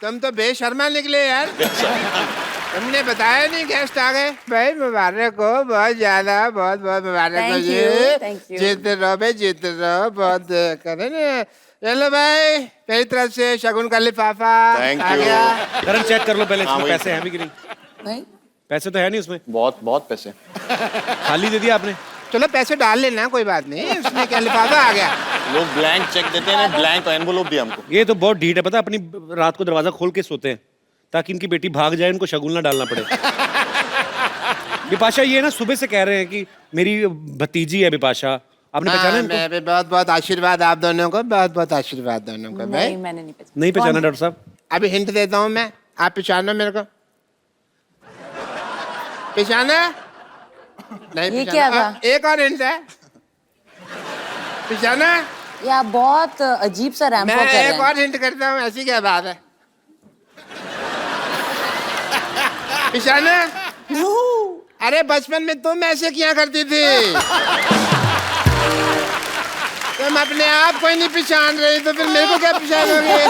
तुम तो बेशर्मा निकले यार। तुमने बताया नहीं गेस्ट आ गए। भाई मुबारक हो, बहुत ज्यादा, बहुत बहुत मुबारक हो जी। जीते रहो भाई, जीते रहो, बहुत करे ना। चलो भाई, मेरी तरफ से शगुन का लिफाफा आ गया। करण चेक कर लो पहले इसमें पैसे हैं भी कि नहीं। नहीं, पैसे तो है नहीं उसमें। बहुत बहुत पैसे खाली दे दिया आपने। चलो पैसे डाल लेना, कोई बात नहीं, उसमें क्या लिफाफा आ गया। लोग ब्लैंक चेक देते हैं, ब्लैंक एनवलप दिया हमको। ये तो बहुत ढीठ है, पता, अपनी रात को दरवाजा खोल के सोते हैं ताकि इनकी बेटी भाग जाए, इनको शगुन ना डालना पड़े। बिपाशा ये ना सुबह से कह रहे हैं कि मेरी भतीजी है बिपाशा, आपने पहचाना इनको? मैं भी बहुत बहुत आशीर्वाद आप दोनों को, बहुत बहुत आशीर्वाद दोनों को। भाई मैंने नहीं पहचाना। नहीं पहचाना डॉक्टर साहब? अभी हिंट देता हूँ मैं, आप पहचानो मेरे को। पहचाना? नहीं ये पहचाना? क्या था? एक और हिंट है, पहचाना? ये आप बहुत अजीब सा रैंप मैं वॉक कर रहे एक हैं। और हिंट करता हूँ, ऐसी क्या बात है। पहचाना? अरे बचपन में तुम ऐसे किया करती थी। तुम अपने आप को ही नहीं पहचान रही तो फिर मेरे को क्या पहचानोगे।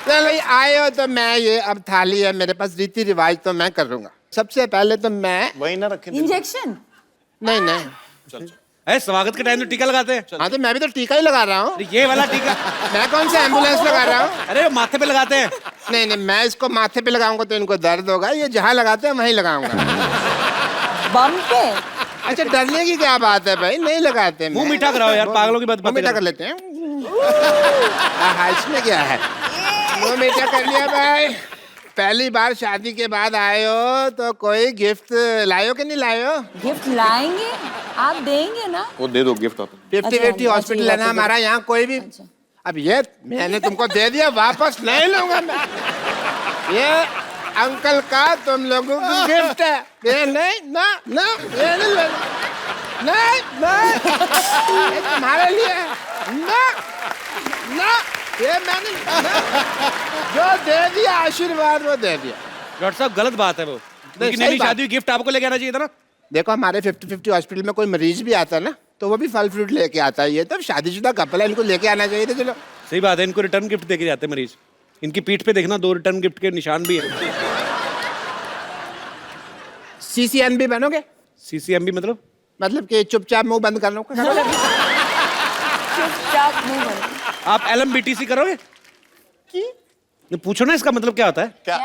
चलो ये आए हो तो मैं, ये अब थाली है मेरे पास, रीति रिवाज तो मैं करूंगा। सबसे पहले तो मैं, वही ना रखे। इंजेक्शन? नहीं नहीं, अरे स्वागत के टाइम तो टीका लगाते हैं। हाँ तो मैं भी तो टीका ही लगा रहा हूँ। ये वाला टीका? मैं कौन सा एम्बुलेंस लगा रहा हूँ। अरे माथे पे लगाते हैं। नहीं नहीं, मैं इसको माथे पे लगाऊंगा तो इनको दर्द होगा, ये जहाँ लगाते हैं वहीं लगाऊंगा। बम पे? अच्छा डरने की क्या बात है भाई, नहीं लगाते। मुंह मीठा कराओ यार, पागलों की बात मुंह मीठा कर लेते हैं। हाँ इसमें क्या है, मुंह मीठा कर लिया भाई। पहली बार शादी के बाद आए हो तो कोई गिफ्ट लाए हो कि नहीं लाए हो? गिफ्ट लाएंगे, आप देंगे ना? वो दे दो गिफ्ट आप। 50-50 हॉस्पिटल है ना हमारा यहाँ, कोई भी। अब ये मैंने तुमको दे दिया, वापस नहीं लूंगा मैं। ये अंकल का तुम लोगों को गिफ्ट है। ये नहीं ना ना, ये नहीं लेना, नहीं नहीं, ये तुम्हारे लिए है। ना ना, ये मैंने जो दे दिया आशीर्वाद वो दे दिया। डॉक्टर साहब गलत बात है वो, लेकिन सही मेरी बात। शादी हुई, गिफ्ट आपको लेके आना चाहिए था ना। देखो हमारे 50-50 हॉस्पिटल में कोई मरीज भी आता है ना तो वो भी फल फ्रूट लेके आता है। ये तो शादीशुदा कपल है, इनको लेके आना चाहिए था। चलो सही बात है, इनको रिटर्न गिफ्ट देके जाते हैं मरीज। इनकी पीठ पे देखना 2 रिटर्न गिफ्ट के निशान भी है। CCNB बनोगे? CCMB मतलब कि चुपचाप मुंह बंद कर लो। चुपचाप मुंह बंद। आप LMBTC करोगे? नहीं, पूछो ना इसका मतलब क्या होता है। क्या?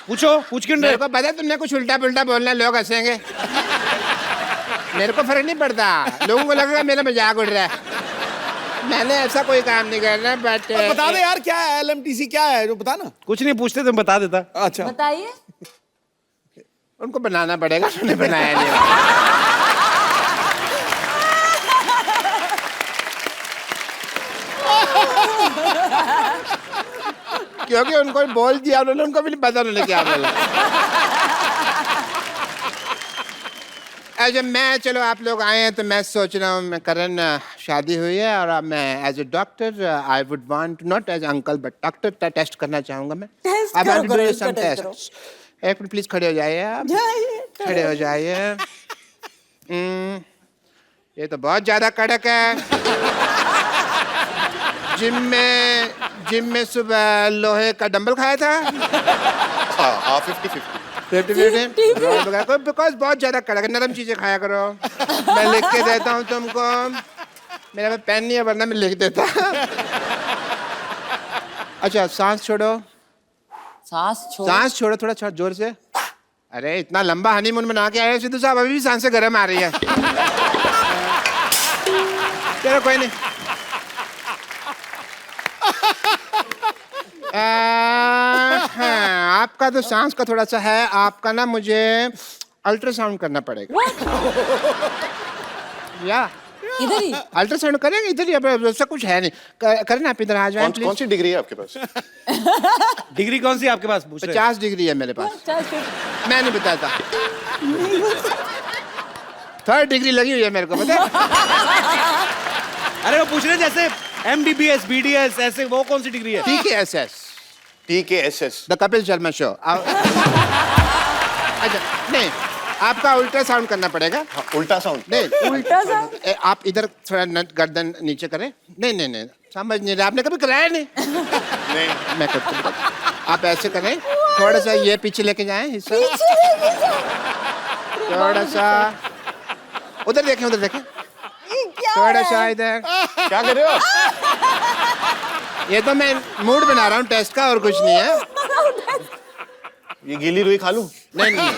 पूछो, पूछ क्यों मेरे रहे? को पता है तुमने कुछ उल्टा पुल्टा बोलना है, लोग हंसेंगे। मेरे को फर्क नहीं पड़ता, लोगों को लगेगा मेरा मजाक उड़ रहा है। मैंने ऐसा कोई काम नहीं करना। बट बता दे यार क्या है LMTC, क्या है जो बता ना। कुछ नहीं पूछते, तुम बता देता। अच्छा बताइए। उनको बनाना पड़ेगा, उन्होंने बनाया नहीं। क्योंकि उनको बोल दिया उन्होंने, उनको भी नहीं पता उन्होंने क्या बोला। अच्छा मैं, चलो आप लोग आए हैं तो मैं सोच रहा हूँ, मैं करण शादी हुई है और अब मैं as a doctor I would want, not as uncle but doctor, test करना चाहूँगा मैं। टेस्ट अब करो, करो, सम टेस्ट करो। टेस्ट। एक मिनट प्लीज खड़े हो जाइए आप, खड़े हो जाइए। ये तो बहुत ज्यादा कड़क है। जिम में सुबह लोहे का डंबल खाया था। हाँ 50-50। 50-50 बिकॉज बहुत ज्यादा कड़क, नरम चीजें खाया करो। मैं लिख के देता हूँ तुमको, मेरे पास पेन नहीं है वरना मैं लिख देता। अच्छा सांस छोड़ो, सांस छोड़। सांस छोड़ो थोड़ा जोर से। अरे इतना लंबा हनीमून मना के आए सिद्धू साहब, अभी भी सांसें गर्म आ रही है। चलो कोई नहीं। हाँ, आपका तो सांस का थोड़ा सा है, आपका ना मुझे अल्ट्रासाउंड करना पड़ेगा। या इधर ही अल्ट्रासाउंड करेंगे, इधर ही। अब ऐसा कुछ है नहीं, करना आप इधर आ जाए प्लीज। कौन सी डिग्री है आपके पास? डिग्री कौन सी आपके पास? पूछ रहे हैं। 50 डिग्री है मेरे पास। मैं नहीं बताता। 3rd डिग्री लगी हुई है मेरे को, पता है? अरे वो पूछ रहे हैं जैसे MBBS BDS ऐसे, वो कौन सी डिग्री है? TKSS the Kapil Sharma show. अच्छा नहीं, आपका अल्ट्रासाउंड करना पड़ेगा। हाँ, उल्टा साउंड नहीं, उल्टा सा। आप इधर थोड़ा गर्दन नीचे करें। नहीं समझ नहीं रहे, आपने कभी कराया नहीं। नहीं मैं करता हूँ। आप ऐसे करें, थोड़ा सा ये पीछे लेके जाएं हिस्सा, थोड़ा सा उधर देखें, उधर देखें, थोड़ा सा इधर। क्या कर रहे हो आप? ये तो मैं मूड बना रहा हूँ टेस्ट का, और कुछ नहीं है। ये गीली रुई खा लूं? नहीं नहीं,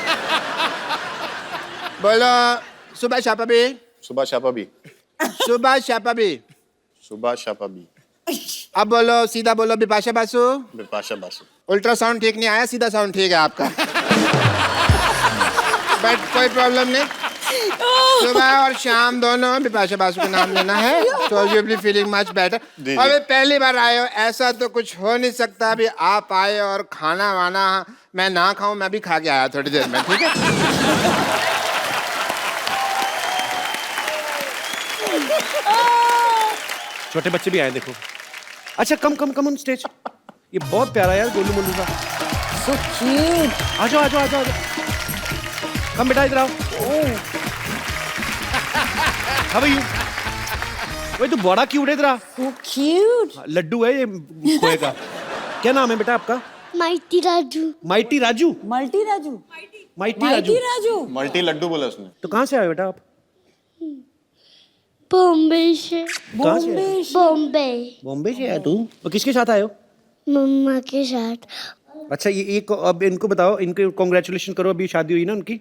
बोलो सुबह शापा भी, सुबह शापा भी, सुबह शापा भी। सुबह शापा भी, अब बोलो, सीधा बोलो, बिपाशा बासु। बिपाशा बासु। अल्ट्रासाउंड ठीक नहीं आया, सीधा साउंड ठीक है आपका। बट कोई प्रॉब्लम नहीं, सुबह और शाम दोनों बिपाशा बासु का नाम लेना है, तो you will be feeling much better. जी। अबे पहली बार आए हो, ऐसा तो कुछ हो नहीं सकता। अभी आप आए और खाना वाना मैं ना खाऊं, मैं भी खा के आया थोड़ी देर में, ठीक है। छोटे बच्चे भी आए देखो। अच्छा कम कम कम ऑन स्टेज। ये बहुत प्यारा यार गोलू मोलू का। So cute. आ जाओ आ जाओ आ जाओ। कम बेटा इधर आओ। How are you? वही तो बड़ा क्यूट है, इधर आ। So cute. लड्डू है ये खोए का। क्या नाम है बेटा आपका? Mighty Raju. Mighty Raju. Multi Raju. Mighty Raju. Mighty Raju. Multi लड्डू बोला उसने। तो कहाँ से आए हो बेटा आप? बॉम्बे से। कहाँ से आए? बॉम्बे। बॉम्बे से आए तू? और किसके साथ आए हो? मम्मा के साथ। अच्छा ये अब इनको बताओ, इनको कॉन्ग्रेचुलेशन करो, अभी शादी हुई ना उनकी।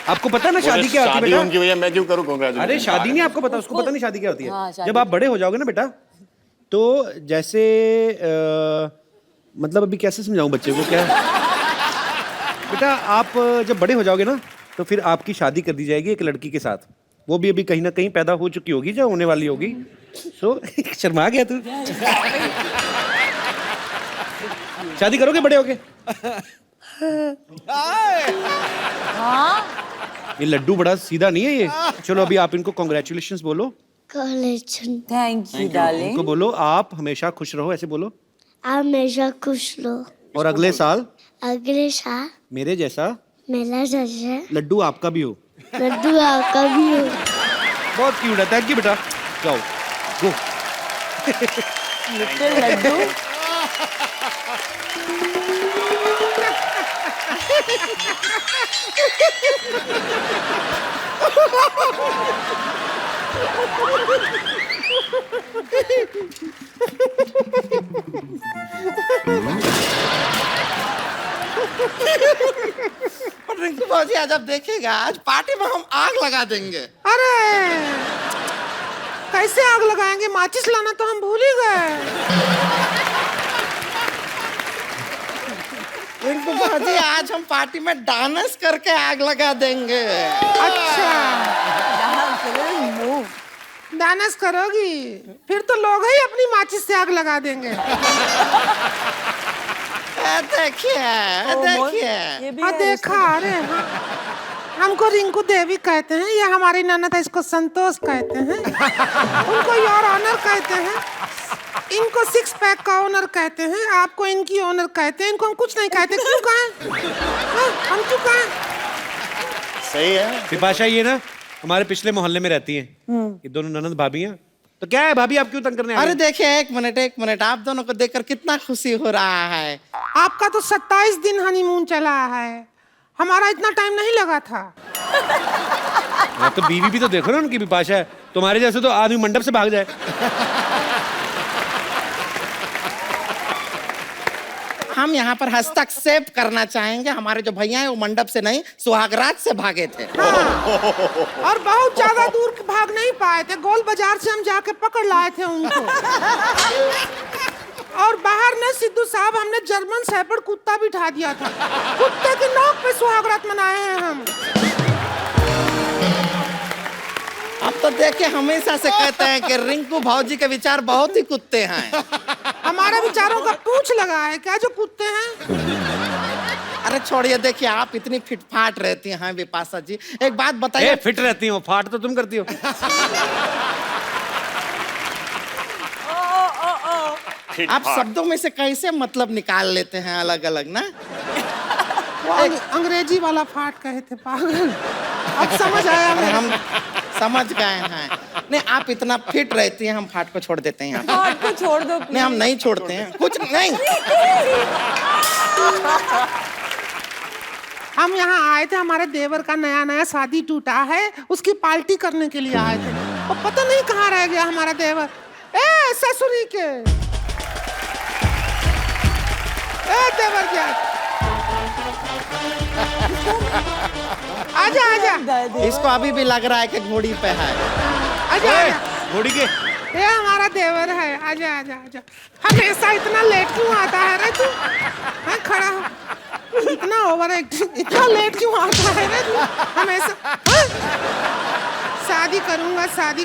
आपको पता है ना शादी क्या होती है शादी बेटा? उनकी भैया, मैं क्यों करूं कांग्रेचुलेशन? अरे शादी नहीं आपको पता, उसको पता नहीं शादी क्या होती हाँ, है। शादी। जब आप बड़े हो जाओगे ना बेटा, तो जैसे मतलब अभी कैसे समझाऊं बच्चे को क्या बेटा, आप जब बड़े हो जाओगे ना, तो फिर आपकी शादी कर दी जाएगी एक लड़की के साथ। वो भी अभी कहीं ना कहीं पैदा हो चुकी होगी, जो होने वाली होगी। सो शर्मा गया तू। शादी करोगे बड़े होके? हाँ. ये लड्डू बड़ा सीधा नहीं है ये। चलो अभी आप इनको कॉन्ग्रेचुलेशंस बोलो। कॉलेज। Thank you, darling. इनको बोलो आप हमेशा खुश रहो, ऐसे बोलो। हमेशा खुश लो। और अगले साल अगले साल मेरे जैसा मेला जैसे लड्डू आपका भी हो। लड्डू आपका भी हो। बहुत क्यूट है। थैंक यू बेटा। जाओ गो। Little Laddu. और रिंकू बाजी आज आप देखिएगा, आज पार्टी में हम आग लगा देंगे। अरे कैसे आग लगाएंगे? माचिस लाना तो हम भूल ही गए। रिंकू बाजी आज हम पार्टी में डांस करके आग लगा देंगे। अच्छा Move. डांस करोगी? फिर तो लोग ही अपनी माचिस से आग लगा देंगे। देखिए ये भी हाँ है देखा। अरे हाँ। हमको रिंकू देवी कहते हैं, ये हमारी ननद है, इसको संतोष कहते हैं, उनको योर ऑनर कहते हैं, इनको सिक्स पैक का ऑनर कहते हैं, आपको इनकी ऑनर कहते हैं, इनको हम कुछ नहीं कहते। क्यों कहें? हाँ, हम क्यों कहें? सही है। बिपाशा ये ना हमारे पिछले मोहल्ले में रहती हैं। ये दोनों ननद भाभी हैं। तो क्या है भाभी, आप क्यों तंग करने आ अरे रहे देखिए, एक मिनट, आप दोनों को देखकर कितना खुशी हो रहा है। आपका तो 27 दिन हनीमून चला है, हमारा इतना टाइम नहीं लगा था। हैं? तो बीवी भी तो देखो ना उनकी। बिपाशा है तुम्हारे जैसे तो आदमी मंडप से भाग जाए। हम यहाँ पर हस्तक्षेप करना चाहेंगे, हमारे जो भैया हैं वो मंडप से नहीं सुहागरात से भागे थे। और बहुत ज्यादा दूर भाग नहीं पाए थे, गोल बाजार से हम जाके पकड़ लाए थे उनको। और बाहर ने सिद्धू साहब हमने जर्मन शेफर्ड कुत्ता बिठा दिया था, कुत्ते की नोक पे सुहागरात मनाए हैं हम। अब तो देखिए, हमेशा से कहते हैं कि रिंकू भाजी के विचार बहुत ही कुत्ते हैं। हमारे विचारों का पूछ लगा है क्या जो कुत्ते हैं? अरे छोड़िए, देखिए आप इतनी फिटफाट रहती हैं विपाशा जी, एक बात बताइए। फिट रहती हो, फाट तो तुम करती हो। आप शब्दों में से कैसे मतलब निकाल लेते हैं अलग अलग ना? वो अंग्रेजी वाला फाट कहे थे पागल। अब समझ आया अरे मैं। हम समझ गए हैं। नहीं आप इतना फिट रहती हैं, हम फाट को छोड़ देते हैं यहाँ पे। हार्ट को छोड़ दो नहीं हम नहीं छोड़ते हैं, कुछ नहीं। हम यहाँ आए थे, हमारे देवर का नया नया शादी टूटा है, उसकी पार्टी करने के लिए आए थे। और पता नहीं कहाँ रह गया हमारा देवर। ए ससुरी के, ए देवर क्या, आजा आजा। इसको अभी भी लग रहा है कि घोड़ी पे है। आजा आजा, घोड़ी के ये हमारा देवर है। आजा आजा आजा। हमेशा इतना लेट क्यों आता है रे तू? हाँ खड़ा हो, इतना ओवर एक्टिंग, इतना लेट क्यों आता है रे तू हमेशा? हाँ? शादी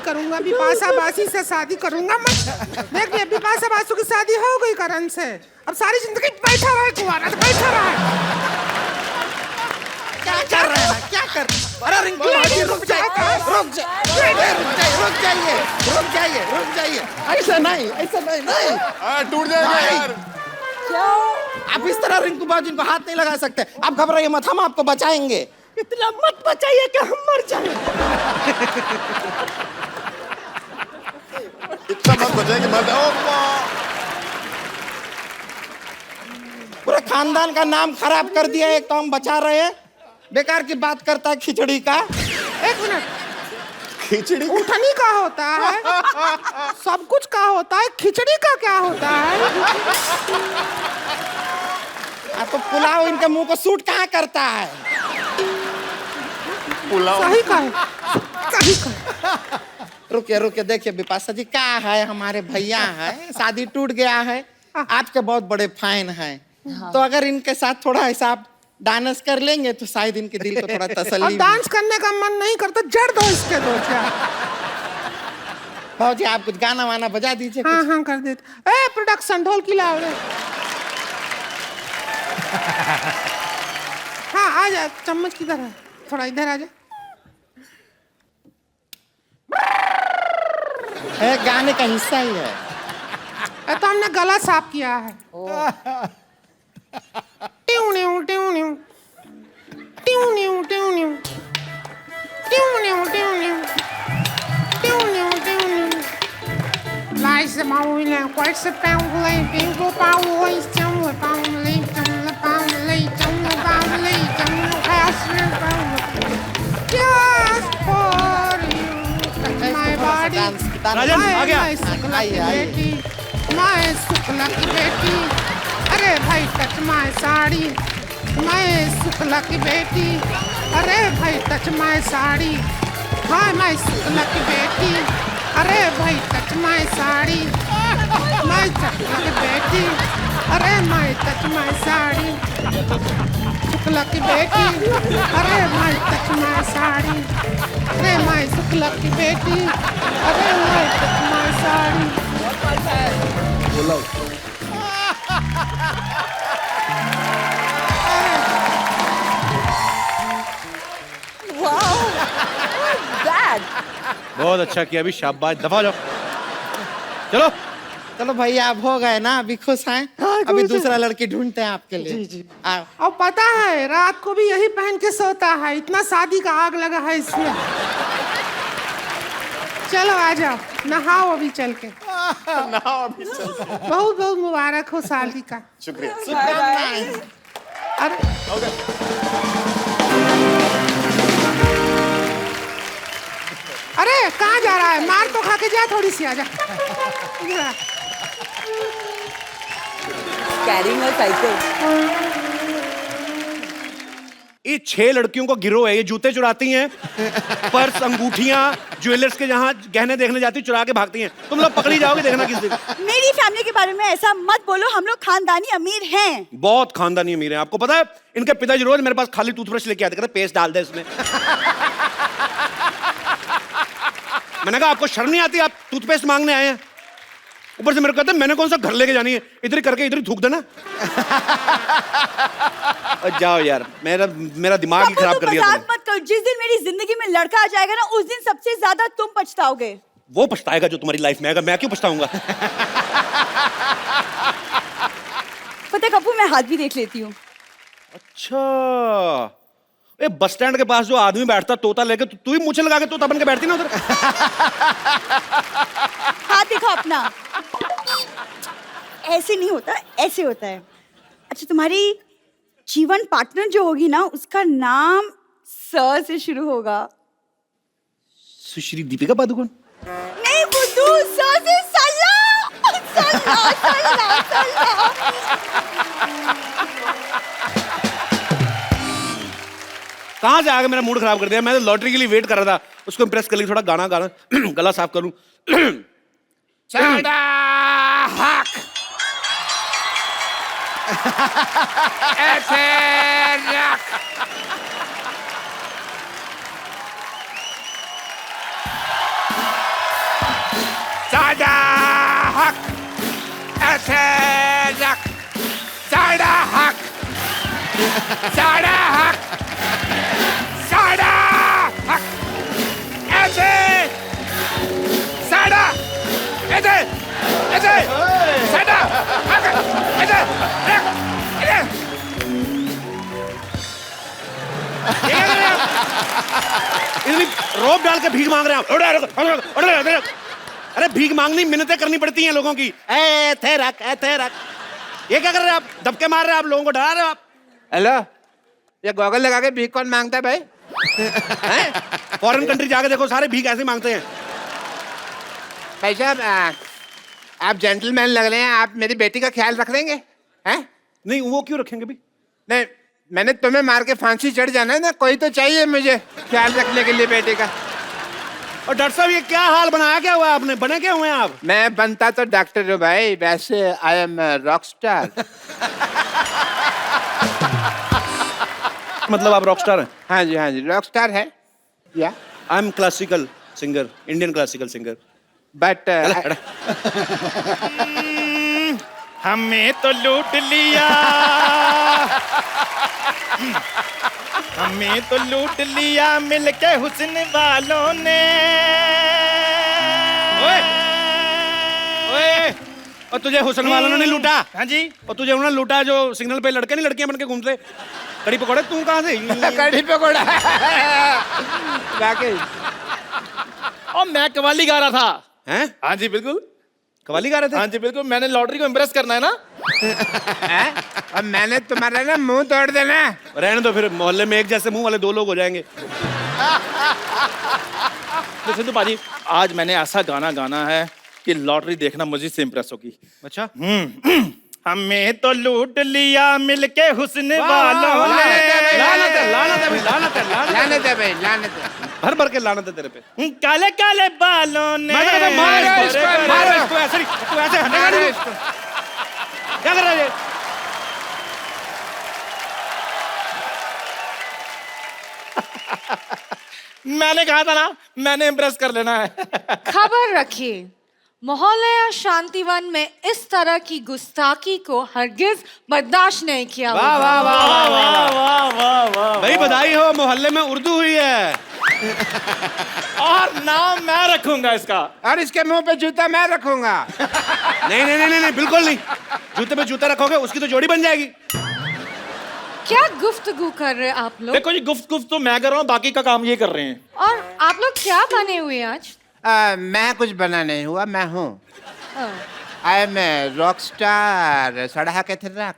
करूंगा बिपाशा बासी से शादी करूंगा मैं। देख ये बिपाशा बासु की शादी हो गई करण से, अब सारी जिंदगी बैठा रहे कुंवारा, बैठा रहे। क्या कर रहे हैं, क्या कर? अरे रिंकू भाभी रुक जाइए, रुक जाइए, रुक जाइए, रुक जाइए, रुक जाइए। ऐसा नहीं, ऐसा नहीं, नहीं। टूट जाएगा यार। आप इस तरह रिंकू बाबू को हाथ नहीं लगा सकते। आप घबराइए मत, हम आपको बचाएंगे। इतना मत बचाइए कि हम मर जाएं। इतना मत बचाए कि मर जाओ। पूरे खानदान का नाम खराब कर दिया। एक तो हम बचा रहे हैं, बेकार की बात करता है खिचड़ी का। एक मिनट, खिचड़ी उठनी का होता है, सब कुछ का होता है, खिचड़ी का क्या होता है? तो पुलाव इनके मुंह को सूट कहाँ करता है? पुलाव सही का है, सही का है। रुकिए रुकिए, देखिए बिपाशा जी क्या है, हमारे भैया है, शादी टूट गया है, आपके बहुत बड़े फैन हैं। तो अगर इनके साथ थोड़ा ऐसा आप डांस कर लेंगे तो शायद इनके दिल को थोड़ा अब तसल्ली। डांस करने का मन नहीं करता, जड़ दो इसके दो क्या? भाजी आप कुछ गाना वाना बजा दीजिए। हाँ कुछ। हाँ कर देते। ए प्रोडक्शन ढोल की लाओ रे। हाँ आ जा, चम्मच किधर है? थोड़ा इधर आ जा। गाने का हिस्सा ही है। तो हमने गला साफ किया है। ट्यूं न्यू ट्यूं न्यू ट्यूं न्यू ट्यूं न्यू ट्यूं न्यू ट्यूं न्यू ट्यूं न्यू ट्यूं न्यू लाइस माउले क्वाइट से पाउले पिंको पाउले चंग पाउले चंग पाउले चंग पाउले चंग हैसर पाउले just for you my body Rajan आ गया। मैं शुक्ला की बेटी, अरे भाई टच माय साड़ी, मैं शुक्ला की बेटी, अरे भाई टच माय साड़ी, हाँ मैं शुक्ला की बेटी, अरे भाई टच माय साड़ी, मैं शुक्ला की बेटी, अरे मैं टच माय साड़ी, शुक्ला की बेटी, अरे मैं टच माय साड़ी, अरे मैं शुक्ला की बेटी, अरे मैं टच माय साड़ी। बहुत अच्छा किया, अभी शाबाश, दफा हो जाओ। चलो चलो भैया अब हो गए ना, अभी खुश हैं? अभी दूसरा लड़की ढूंढते हैं आपके लिए। जी। आओ। अब पता है रात को भी यही पहन के सोता है, इतना शादी का आग लगा है इसमें। चलो आ जाओ, नहाओ अभी चल के। नहाओ अभी चल। बहुत बहुत मुबारक हो शादी का। शुक्रिया। अरे अरे कहाँ जा रहा है? मार तो खा के जा, थोड़ी सी आजा। इधर आ। Carrying a cycle. ये 6 लड़कियों का गिरोह है, ये जूते चुराती हैं, पर्स, अंगूठियां, ज्वेलर्स के जहाँ गहने देखने जाती चुरा के भागती हैं। तुम लोग पकड़ी जाओगे, देखना किस दिन। मेरी फैमिली के बारे में ऐसा मत बोलो, हम लोग खानदानी अमीर हैं। बहुत खानदानी अमीर हैं, आपको पता है? इनके पिताजी रोज मेरे पास खाली टूथब्रश लेके आते, कहते पेस्ट डाल दे इसमें। मैंने कहा आपको शर्म नहीं आती, आप टूथपेस्ट मांगने आए हैं? ऊपर से मेरे को कहते मैंने कौन सा घर लेके जानी है, इधर करके इधर थूक देना। जाओ यार, मेरा दिमाग ही खराब कर दिया मजाक मत करो, जिस दिन मेरी जिंदगी में लड़का आ जाएगा ना, उस दिन सबसे ज्यादा तुम पछताओगे। वो पछताएगा जो तुम्हारी लाइफ में आएगा, मैं क्यों पछताऊंगा? पता कपूर, मैं हाथ भी देख लेती हूँ। अच्छा, ए बस स्टैंड के पास जो आदमी बैठता तोता लेके, तू ही मुझे लगा के तोता बन के बैठती ना उधर। हाथ दिखाओ अपना। ऐसे नहीं होता, ऐसे होता है। अच्छा, तुम्हारी जीवन पार्टनर जो होगी ना, उसका नाम स से शुरू होगा। सुश्री दीपिका पादुकोण। नहीं बुद्धू, स से सल्ला। सल्ला सल्ला सल्ला। कहाँ से आके मेरा मूड खराब कर दिया। मैं तो लॉटरी के लिए वेट कर रहा था, उसको इम्प्रेस कर लिए, थोड़ा गाना गाना गला साफ करूं। साड़ा हक ऐसे रख। साड़ा हक ऐसे रख। साड़ा हक, साड़ा हक, साड़ा हक ऐसे। साड़ा ऐसे ऐसे। साड़ा हक ऐसे रख। ऐसे। इतनी रोब डाल के भीख मांग रहे हैं आप। अरे भीख मांगनी मिन्नतें करनी पड़ती हैं लोगों की। ए थे रख, ए थे रख। ये क्या कर रहे हैं आप? धक्के मार रहे हैं आप, लोगों को डरा रहे हो आप। हेलो, ये गॉगल लगा के भीख कौन मांगता है भाई? फॉरेन कंट्री जाके देखो, सारे भीख ऐसे मांगते हैं। भाई साहब, आप जेंटलमैन लग रहे हैं। आप मेरी बेटी का ख्याल रख लेंगे? हैं? नहीं, वो क्यों रखेंगे भी? नहीं, मैंने तुम्हें मार के फांसी चढ़ जाना है ना, कोई तो चाहिए मुझे ख्याल रखने के लिए बेटे का। और डॉक्टर साहब, ये क्या हाल बनाया, क्या हुआ आपने? बने क्या हुए हैं आप? मैं बनता तो डॉक्टर हूँ भाई, वैसे आई एम रॉक स्टार। मतलब आप रॉक स्टार हैं? हाँ जी, हाँ जी, रॉक स्टार है या I am classical singer, Indian classical singer. But हमें तो लूट लिया, हमें तो लूट लिया मिलके हुस्न वालों ने। ओए, और तुझे हुस्न वालों ने नहीं लूटा? हाँ जी। और तुझे उन्होंने लूटा जो सिग्नल पे लड़के नहीं लड़कियां बन के घूमते? कड़ी पकौड़े, तू कहाँ से? कड़ी पकौड़ा। वाकई। और मैं कवाली गा रहा था। हैं? हाँ जी बिल्कुल। कवाली गा रहे थे? हाँ जी बिल्कुल, मैंने लॉटरी को इम्प्रेस करना है ना। अब मैंने तुम्हारा ना मुंह तोड़ देना। रहने दो फिर, मोहल्ले में एक जैसे मुंह वाले दो लोग हो जाएंगे। तो सिद्धू पाजी, आज मैंने ऐसा गाना गाना है कि लॉटरी देखना मजीद से इम्प्रेस होगी। अच्छा, हमें तो लूट लिया मिलके हुस्न वालों ने। लानत है, लानत है भाई, लानत है, लानत है भाई, लानत है। भर भर के लानत है तेरे पे। काले काले बालों ने। मैं कहता हूं, मारो इसको, मारो इसको, ऐसे नहीं, तू ऐसे हटेगा नहीं। क्या कर रहा है ये? मैंने कहा था ना, मैंने इम्प्रेस कर लेना है। खबर रखिए, मोहल्ले या शांतिवन में इस तरह की गुस्ताखी को हरगिज बर्दाश्त नहीं किया। वाह वाह वाह वाह वाह वाह वाह वाह। भाई बधाई हो, मोहल्ले में उर्दू हुई है। और नाम मैं रखूंगा इसका। और इसके मुंह पे जूता मैं रखूंगा। नहीं नहीं नहीं नहीं, बिल्कुल नहीं। जूते पे जूता रखोगे, उसकी तो जोड़ी बन जाएगी। क्या गुफ्तगू कर रहे हैं आप लोग? देखो जी, गुफ्त तो मैं कर रहा हूँ, बाकी का काम ये कर रहे हैं। और आप लोग क्या बने हुए आज? मैं कुछ बना नहीं हुआ, मैं हूँ। I am rock star. सड़ा के थे रख।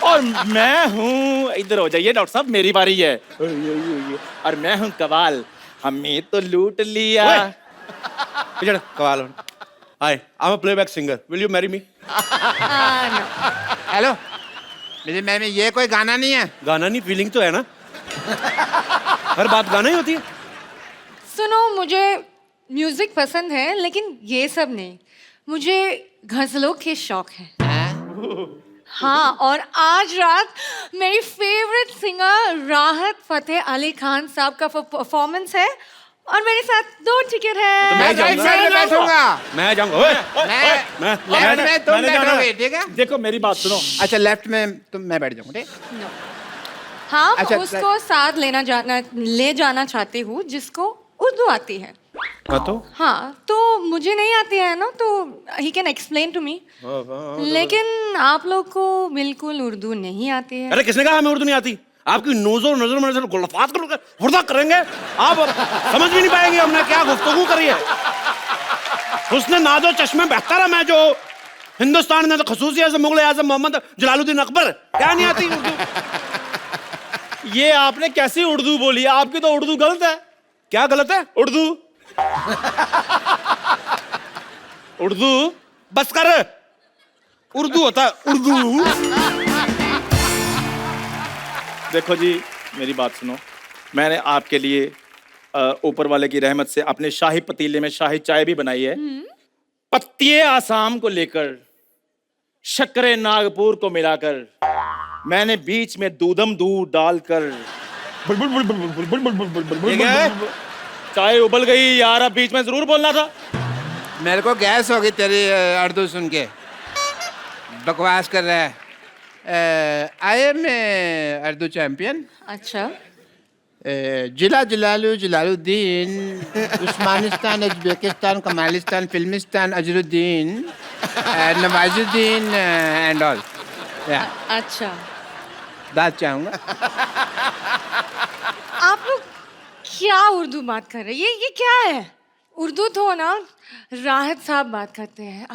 और मैं हूँ, इधर हो जाइए डॉक्टर साहब, मेरी बारी है। और मैं हूँ कवाल, हमें तो लूट लिया। इधर कवाल। Hi, I am a playback singer, will you marry me? Hello, मेरे में ये कोई गाना नहीं है। गाना नहीं, फीलिंग तो है ना। हर बात गाना ही होती है। सुनो, मुझे म्यूजिक पसंद है, लेकिन ये सब नहीं। मुझे गजलों के शौक है। हाँ, और आज रात मेरी फेवरेट सिंगर राहत फतेह अली खान साहब का परफॉर्मेंस है, और मेरे साथ 2 टिकट है। तो मैं राइट साइड में बैठूंगा। मैं जाऊंगा। लेफ्ट में तुम बैठोगे, ठीक है? देखो मेरी बात सुनो। अच्छा, लेफ्ट में तुम, मैं बैठ जाऊंगा, ठीक? हाँ, अच्छा, उसको साथ ले जाना चाहती हूँ जिसको उर्दू आती है। हाँ तो मुझे नहीं आती है ना, तो he can explain to me. लेकिन आप लोग को बिल्कुल उर्दू नहीं आती है। अरे किसने कहा हमें उर्दू नहीं आती? आपकी नोजो नजर में नजर गुलफात हुर्दा करेंगे आप, समझ भी नहीं पाएंगे हमने क्या गुफ्तगू करी है। उसने नाजो चश्मे बेहतर है मैं जो हिंदुस्तान में खसूसियत से मुगल आजम मोहम्मद जलालुद्दीन अकबर, क्या नहीं आती उर्दू? ये आपने कैसी उर्दू बोली? आपकी तो उर्दू गलत है। क्या गलत है? उर्दू उर्दू बस कर, उर्दू होता है उर्दू। देखो जी मेरी बात सुनो, मैंने आपके लिए ऊपर वाले की रहमत से अपने शाही पतीले में शाही चाय भी बनाई है। पत्तिये आसाम को लेकर शक्करे नागपुर को मिलाकर मैंने बीच में दूधम दूध डालकर चाय उबल गई यार, अब बीच में जरूर बोलना था। मेरे को गैस होगी तेरी उर्दू सुन के, बकवास कर रहा है। I am Urdu champion. अच्छा। जिला जलालू जलालुद्दीन उस्मानिस्तान उज्बेकिस्तान कमालिस्तान फिल्मिस्तान अजरुद्दीन नवाजुद्दीन एंड ऑल। अच्छा। दाद चाहूँगा। आप लोग क्या उर्दू बात कर रहे हैं? ये क्या है? उर्दू तो ना राहत साहब बात करते हैं।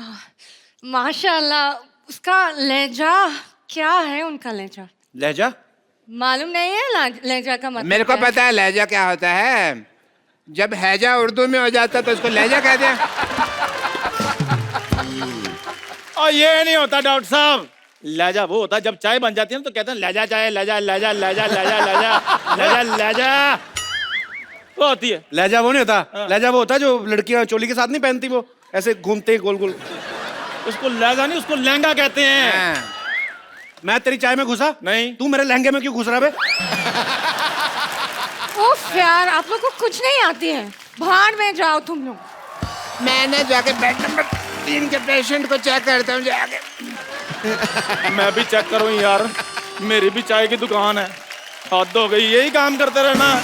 माशाल्लाह, उसका लहजा क्या है? उनका लहजा लहजा मालूम नहीं है? लहजा का मतलब मेरे को पता है लहजा क्या होता है। जब हैजा उर्दू में हो जाता तो उसको लहजा कहते हैं। और ये नहीं होता डॉक्टर साहब, लहजा वो होता है जब चाय बन जाती है ना तो कहते हैं लहजा चाय, लहजा लहजा लहजा लहजा लहजा लहजा लहजा वो होती है। लहजा वो नहीं होता, लहजा वो होता है जो लड़कियां चोली के साथ नहीं पहनती, वो ऐसे घूमते गोल गोल। उसको लहजा नहीं, उसको लहंगा कहते हैं। मैं तेरी चाय में घुसा नहीं, तू मेरे लहंगे में क्यों घुस रहा बे? उफ यार, आप लोग को कुछ नहीं आती है। भाड़ में जाओ तुम लोग। मैंने जाके बेड नंबर 3 के पेशेंट को चेक करता हूँ जाके। मैं भी चेक करूँ यार, मेरी भी चाय की दुकान है। हद हो गई, यही काम करते रहना।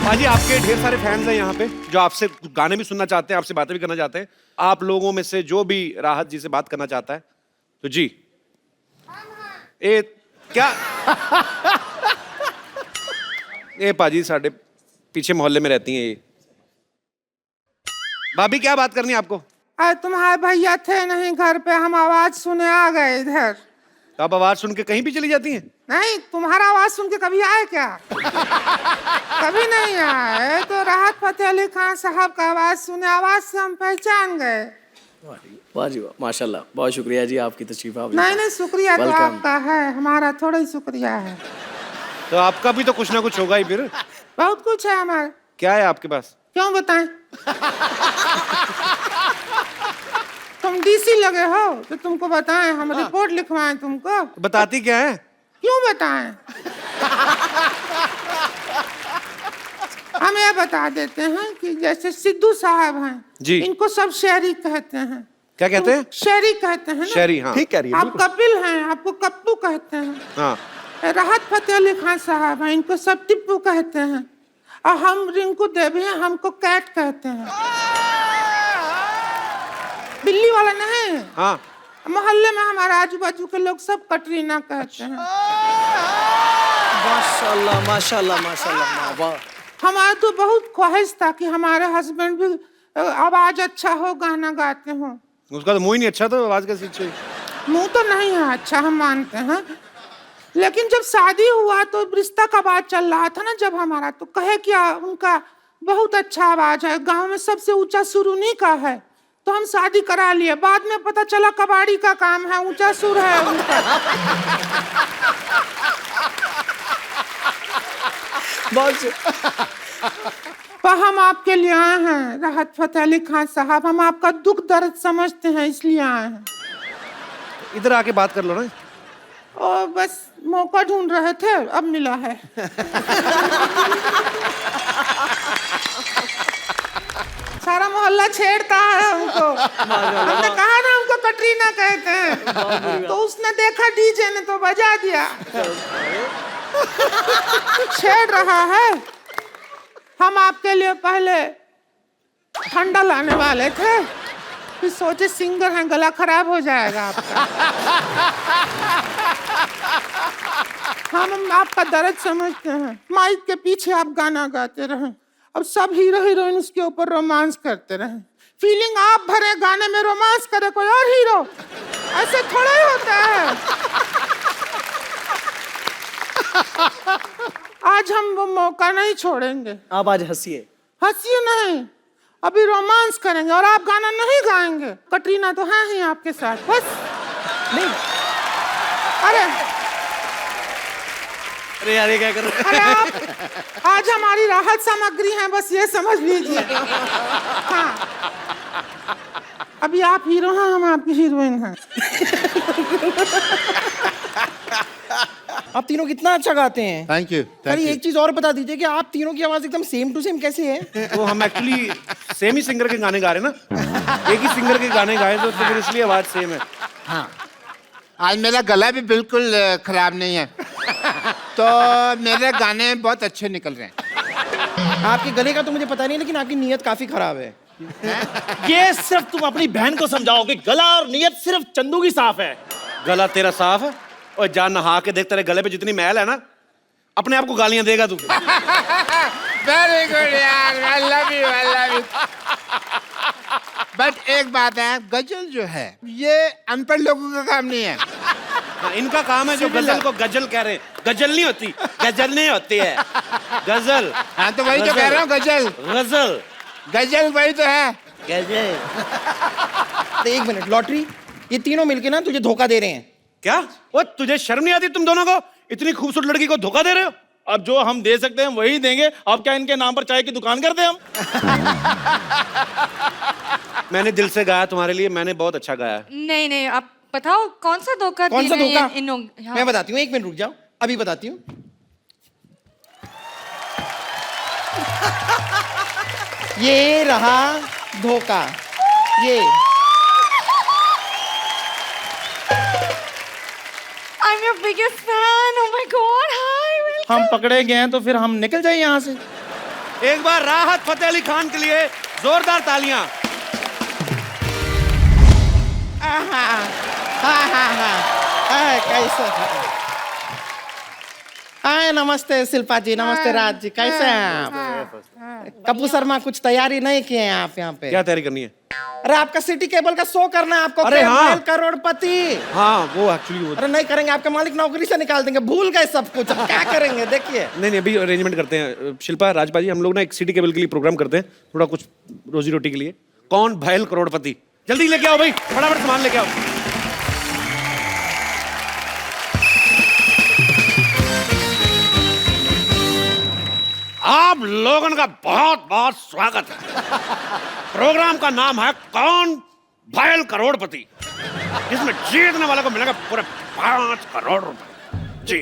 भाजी आपके ढेर सारे फैंस हैं यहाँ पे जो आपसे गाने भी सुनना चाहते हैं, आपसे बातें भी करना चाहते हैं। आप लोगों में से जो भी राहत जी से बात करना चाहता है तो जी ए क्या ए पाजी साढ़े पीछे मोहल्ले में रहती हैं ये। भाभी क्या बात करनी है आपको? अरे तुम्हारे भैया थे नहीं घर पे, हम आवाज सुने आ गए इधर। तो आप आवाज सुन के कहीं भी चली जाती हैं? नहीं, तुम्हारा आवाज सुन के कभी आए क्या? कभी नहीं आए। तो राहत फतेह अली खान साहब का आवाज सुने, आवाज से हम पहचान गए। वाह जी वाह, माशाल्लाह, बहुत शुक्रिया जी आपकी तशरीफ। नहीं नहीं, शुक्रिया तो आपका है, हमारा थोड़ा ही शुक्रिया है। तो आपका भी तो कुछ ना कुछ होगा ही फिर। बहुत कुछ है हमारे। क्या है आपके पास? क्यों बताएं? तुम डीसी लगे हो तो तुमको बताएं, हम रिपोर्ट लिखवाएं तुमको? बताती क्या है? क्यों बताएं? हम ये बता देते हैं कि जैसे सिद्धू साहब हैं जी, इनको सब शहरी कहते हैं। क्या कहते हैं? शहरी कहते हैं ना। शहरी, हाँ ठीक कह रही है। आप कपिल हैं, आपको कप्पू कहते हैं। हाँ। राहत फतेह अली खान साहब हैं, इनको सब टिप्पू कहते हैं। और हम रिंकू देवी हैं, हमको कैट कहते हैं। बिल्ली वाला नहीं। हाँ। मोहल्ले में हमारे आजू बाजू के लोग सब कटरीना कहते हैं। माशाल्लाह माशाल्लाह माशाल्लाह, वाह। हमारा तो बहुत ख्वाहिश था कि हमारे हस्बैंड भी आवाज अच्छा हो, गाना गाते हो। उसका तो मुंह ही नहीं अच्छा, तो आवाज कैसी अच्छी? मुंह तो नहीं है अच्छा, हम मानते हैं। लेकिन जब शादी हुआ तो रिश्ता का बात चल रहा था ना जब हमारा, तो कहे क्या उनका बहुत अच्छा आवाज है, गांव में सबसे ऊंचा सुर उन्हीं का है, तो हम शादी करा लिए। बाद में पता चला कबाड़ी का काम है, ऊंचा सुर है उनका। पर हम आपके लिए आए हैं राहत फतेह अली खान साहब, हम आपका दुख दर्द समझते हैं इसलिए आए हैं। इधर आके बात कर लो ना। और बस मौका ढूंढ रहे थे, अब मिला है। सारा मोहल्ला छेड़ता है हमको। हमने कहा ना हमको कटरीना कहते हैं, तो उसने देखा डीजे ने तो बजा दिया। छेड़ रहा है। हम आपके लिए पहले ठंडा लाने वाले थे, फिर सोचे सिंगर हैं, गला खराब हो जाएगा आपका। हम आपका दर्द समझते हैं। माइक के पीछे आप गाना गाते रहे, अब सब हीरो हीरोइन उसके ऊपर रोमांस करते रहे। फीलिंग आप भरे गाने में रोमांस करे कोई और हीरो, ऐसे थोड़ा ही होता है। आज हम वो मौका नहीं छोड़ेंगे। आप आज हंसिए। हंसिए नहीं, अभी रोमांस करेंगे और आप गाना नहीं गाएंगे। कटरीना तो है ही आपके साथ, बस नहीं, अरे अरे यार ये क्या कर रहे अरे आप आज हमारी राहत सामग्री है, बस ये समझ लीजिए। हाँ, अभी आप हीरो हैं, हम आपकी हीरोइन हैं। आप तीनों कितना अच्छा गाते हैं। Thank you. अरे एक चीज और बता दीजिए कि आप तीनों की आवाज एकदम सेम टू सेम कैसे है। वो हम एक्चुअली सेम ही सिंगर के गाने गा रहे हैं ना, एक ही सिंगर के गाने गाए तो फिर इसलिए आवाज सेम है। हाँ, आज मेरा गला भी बिल्कुल खराब नहीं है, तो मेरे गाने बहुत अच्छे निकल रहे हैं। आपके गले का तो मुझे पता नहीं, लेकिन आपकी नीयत काफी खराब है। ये सिर्फ तुम अपनी बहन को समझाओ कि गला और नीयत सिर्फ चंदू की साफ है। गला तेरा साफ है और जान नहा के देख, तेरे गले पे जितनी मैल है ना, अपने आप को गालियां देगा तू। वेरी गुड यार, I love you, I love you. But एक बात है, गजल जो है ये अनपढ़ लोगों का काम नहीं है। हाँ, इनका काम है जो गजल को गजल कह रहे हैं। गजल नहीं होती, गजल नहीं होती है, गजल। हाँ तो वही तो कह रहा हूँ, गजल गजल गजल वही तो है। गजल। तो एक मिनट, लॉटरी, ये तीनों मिलके ना तुझे धोखा दे रहे हैं। क्या? वो तुझे शर्म नहीं आती तुम दोनों को? इतनी खूबसूरत लड़की को धोखा दे रहे हो? अब जो हम दे सकते हैं वही देंगे। अब क्या इनके नाम पर चाय की दुकान कर दे हम? मैंने दिल से गाया तुम्हारे लिए, मैंने बहुत अच्छा गाया। नहीं नहीं, आप बताओ कौन सा धोखा कौन सा दे रहे धोखा? हैं इन लोग? हाँ। मैं बताती हूँ, एक मिनट रुक जाओ, अभी बताती हूँ। ये रहा धोखा, ये। I'm your biggest fan. Oh my God, hi. Welcome. हम पकड़े गए हैं तो फिर हम निकल जाए यहाँ से। एक बार राहत फतेह अली खान के लिए जोरदार तालियां। कैसे? हाय, नमस्ते शिल्पा जी, नमस्ते राज जी, कैसे हैं आप? कपूर शर्मा, कुछ तैयारी नहीं किए हैं आप यहाँ पे? क्या तैयारी करनी है? अरे आपका सिटी केबल का शो करना है आपको। अरे हाँ, करोड़पति। हाँ वो एक्चुअली वो। अरे नहीं करेंगे, आपका मालिक नौकरी से निकाल देंगे, भूल गए सब कुछ, अब क्या करेंगे देखिए। नहीं अभी अरेंजमेंट करते हैं। शिल्पा, राजपा जी, हम लोग ना एक सिटी केबल के लिए प्रोग्राम करते हैं, थोड़ा कुछ रोजी रोटी के लिए। कौन भैल करोड़पति? जल्दी लेके आओ भाई, फटाफट सामान लेके आओ। आप लोगों का बहुत बहुत स्वागत है। प्रोग्राम का नाम है कौन भैल करोड़पति, जिसमें जीतने वाले को मिलेगा पूरे 5 करोड़ रुपए। जी।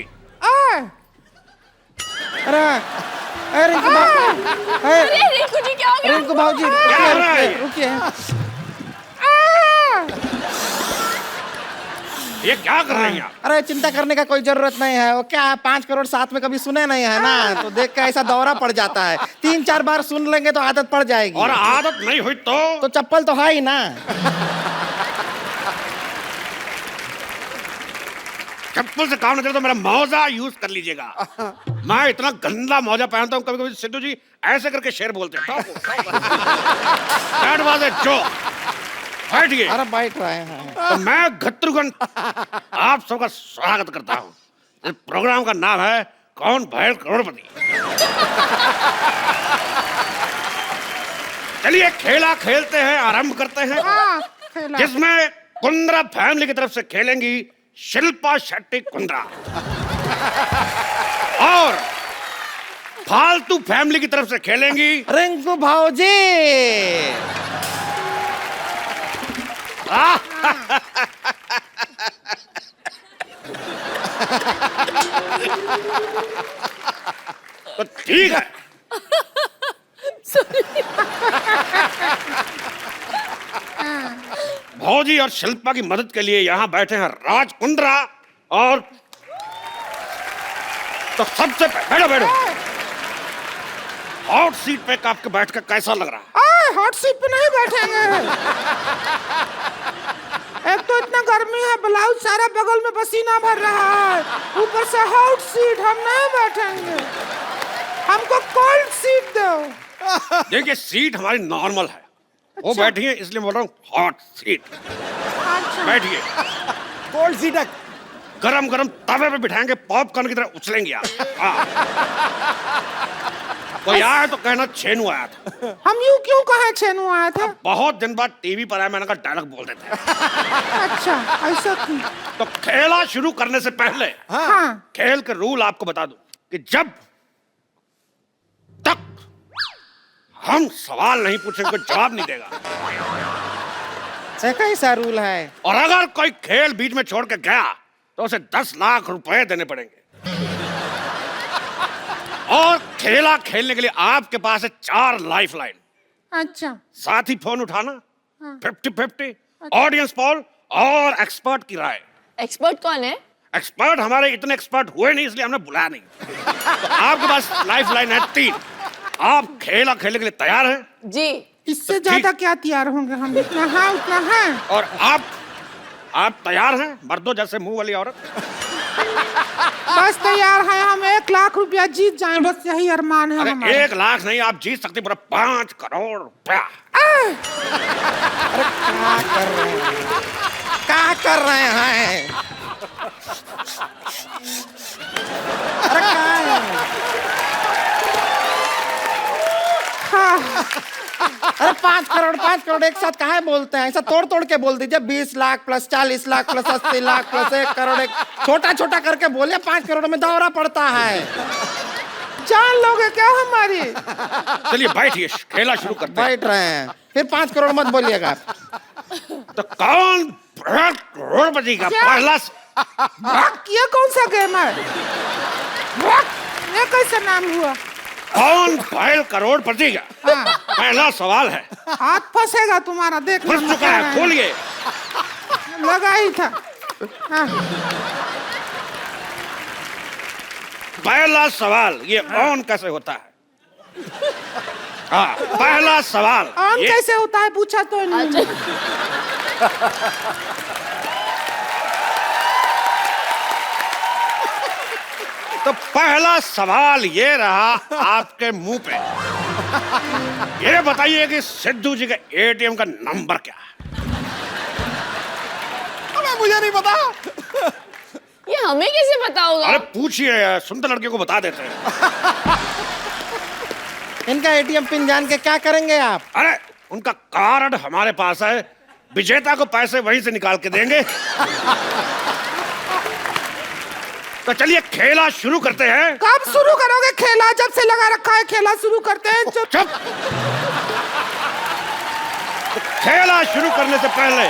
अरे अरे रिंकू रिंकू जी क्या हो गया? रिंकू भाजी, क्या हो रहा है? रुकिए। ये क्या कर रही हैं आप? अरे चिंता करने का कोई जरूरत नहीं है, वो क्या है, 5 करोड़ साथ में कभी सुने नहीं है ना, तो देख के ऐसा दौरा पड़ जाता है। 3-4 बार सुन लेंगे तो आदत पड़ जाएगी। और आदत नहीं हुई तो चप्पल तो है ही ना। चप्पल से काम न चले तो मेरा मौजा यूज कर लीजिएगा। मैं इतना गंदा मौजा पहनता हूँ, कभी कभी सिद्धू जी ऐसे करके शेर बोलते हैं। बैठिए। अरे बैठ रहे हैं। तो मैं घट्टुगन आप सबका स्वागत करता हूँ। इस प्रोग्राम का नाम है कौन भैल करोड़पति। चलिए खेला खेलते हैं, आरंभ करते हैं, जिसमें कुंद्रा फैमिली की तरफ से खेलेंगी शिल्पा शेट्टी कुंद्रा और फालतू फैमिली की तरफ से खेलेंगी रिंकू भाजी। तो ठीक है। भौजी और शिल्पा की मदद के लिए यहाँ बैठे हैं राज कुंद्रा और तो सबसे बैठो बैठो। हॉट सीट पे आपके बैठ कर कैसा लग रहा है? हॉट सीट पे नहीं बैठेंगे। एक तो इतना गर्मी है, ब्लाउज सारा बगल में पसीना भर रहा है, ऊपर से हॉट सीट, हम नहीं बैठेंगे। हमको कोल्ड सीट दो। देखिए सीट हमारी नॉर्मल है, वो बैठी है इसलिए बोल रहा हूँ हॉट सीट। अच्छा। बैठिए। कोल्ड सीट है। गरम गरम तवे पे बिठाएंगे, पॉपकॉर्न की तरह उछलेंगे आप। हाँ। कोई आया तो कहना छेनू आया था। हम यूं क्यों कहे छेनू आया था? बहुत दिन बाद टीवी पर आया, मैंने कहा डायलॉग बोल देते हैं। अच्छा ऐसा क्यों? तो खेला शुरू करने से पहले हाँ। खेल के रूल आपको बता दूं कि जब तक हम सवाल नहीं पूछेंगे कोई जवाब नहीं देगा। कैसा रूल है? और अगर कोई खेल बीच में छोड़ के गया तो उसे 10 लाख रुपए देने पड़ेंगे। और खेला खेलने के लिए आपके पास है 4 लाइफ लाइन। अच्छा। साथ ही फोन उठाना, 50-50, ऑडियंस पोल और एक्सपर्ट की राय। एक्सपर्ट कौन है? एक्सपर्ट हमारे इतने एक्सपर्ट हुए नहीं इसलिए हमने बुलाया नहीं। तो आपके पास लाइफ लाइन है 3। आप खेला खेलने के लिए तैयार हैं? जी। इससे ज्यादा क्या तैयार होंगे हम? इतना है उतना है। और आप तैयार हैं मर्दों जैसे मुंह वाली औरत? बस तैयार है, हम 1 लाख रुपया जीत जाएं, बस यही अरमान है अरे हमारा। 1 लाख नहीं, आप जीत सकते पूरा 5 करोड़ रुपया। क्या कर रहे हैं? अरे क्या है? हाँ। अरे 5 करोड़ एक साथ काहे बोलते हैं? ऐसा तोड़ तोड़ के बोल दीजिए। 20 lakh plus 40 lakh plus 80 lakh plus 1 crore. एक छोटा छोटा करके बोलिए, 5 करोड़ में दौरा पड़ता है। जान लोगे क्या हमारी? चलिए बैठिए, खेला शुरू करते हैं। बैठ रहे हैं, फिर 5 करोड़ मत बोलिएगा। तो कौन करोड़पति का पहला ये कौन सा गेम है? ये कैसा नाम हुआ? कौन बैल करोड़पति का पहला सवाल है। हाथ फंसेगा तुम्हारा, देख फंस चुका है, खोलिए। लगा ही था। हाँ। पहला सवाल, ये ऑन कैसे होता है? हाँ, पहला सवाल ऑन कैसे होता है पूछा तो नहीं। तो पहला सवाल ये रहा आपके मुंह पे। ये बताइए कि सिद्धू जी का एटीएम का नंबर क्या है? मुझे नहीं पता। ये हमें कैसे पता होगा? अरे पूछिए, सुंदर लड़के को बता देते हैं। इनका एटीएम पिन जान के क्या करेंगे आप? अरे उनका कार्ड हमारे पास है, विजेता को पैसे वहीं से निकाल के देंगे। तो चलिए खेला शुरू करते हैं। कब शुरू करोगे खेला? जब से लगा रखा है खेला शुरू करते हैं। चुप। तो खेला शुरू करने से पहले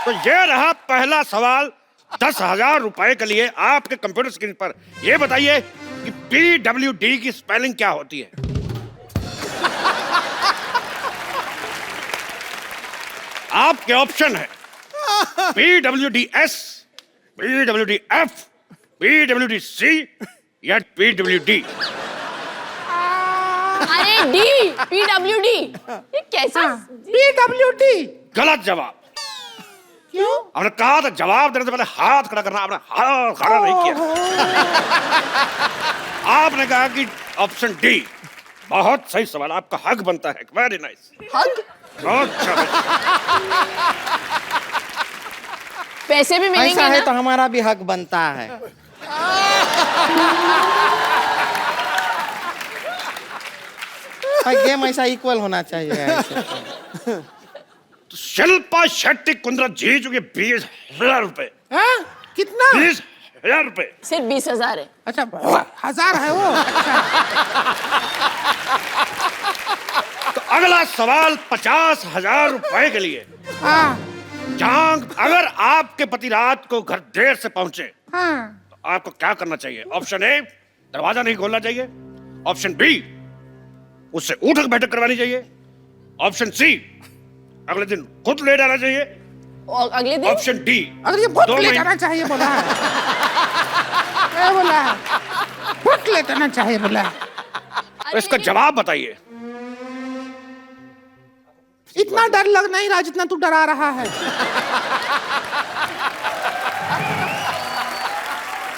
तो ये रहा पहला सवाल 10,000 रुपए के लिए आपके कंप्यूटर स्क्रीन पर। ये बताइए कि PWD की स्पेलिंग क्या होती है? आपके ऑप्शन है PWDS, PWDF, PWDC या PWD। अरे डी, PWD। ये कैसा? PWD। गलत जवाब। क्यों? आपने कहा था जवाब देने से पहले हाथ खड़ा करना, आपने हाथ खड़ा नहीं किया। आपने कहा कि ऑप्शन डी। बहुत सही सवाल, आपका हक बनता है। Very nice. हक? बहुत अच्छा। पैसे भी मिलेंगे ऐसा है ना? तो हमारा भी हक बनता है। गेम ऐसा इक्वल होना चाहिए। तो शिल्पा शेट्टी कुंद्रा जी चुके 20,000 रुपए। कितना? 20,000 रुपए। सिर्फ 20,000 है। अच्छा 1000 है वो। अच्छा। तो अगला सवाल 50,000 रुपए के लिए। जहां अगर आपके पति रात को घर देर से पहुंचे तो आपको क्या करना चाहिए? ऑप्शन ए, दरवाजा नहीं खोलना चाहिए। ऑप्शन बी, उससे उठक बैठक करवानी चाहिए। ऑप्शन सी, अगले दिन खुद ले जाना चाहिए। और अगले दिन? ऑप्शन डी, अगर ये खुद ले जाना चाहिए बोला है। क्या बोला है? खुद ले जाना चाहिए बोला है। तो इसका जवाब बताइए। इतना डर लग नहीं रहा जितना तू डरा रहा है।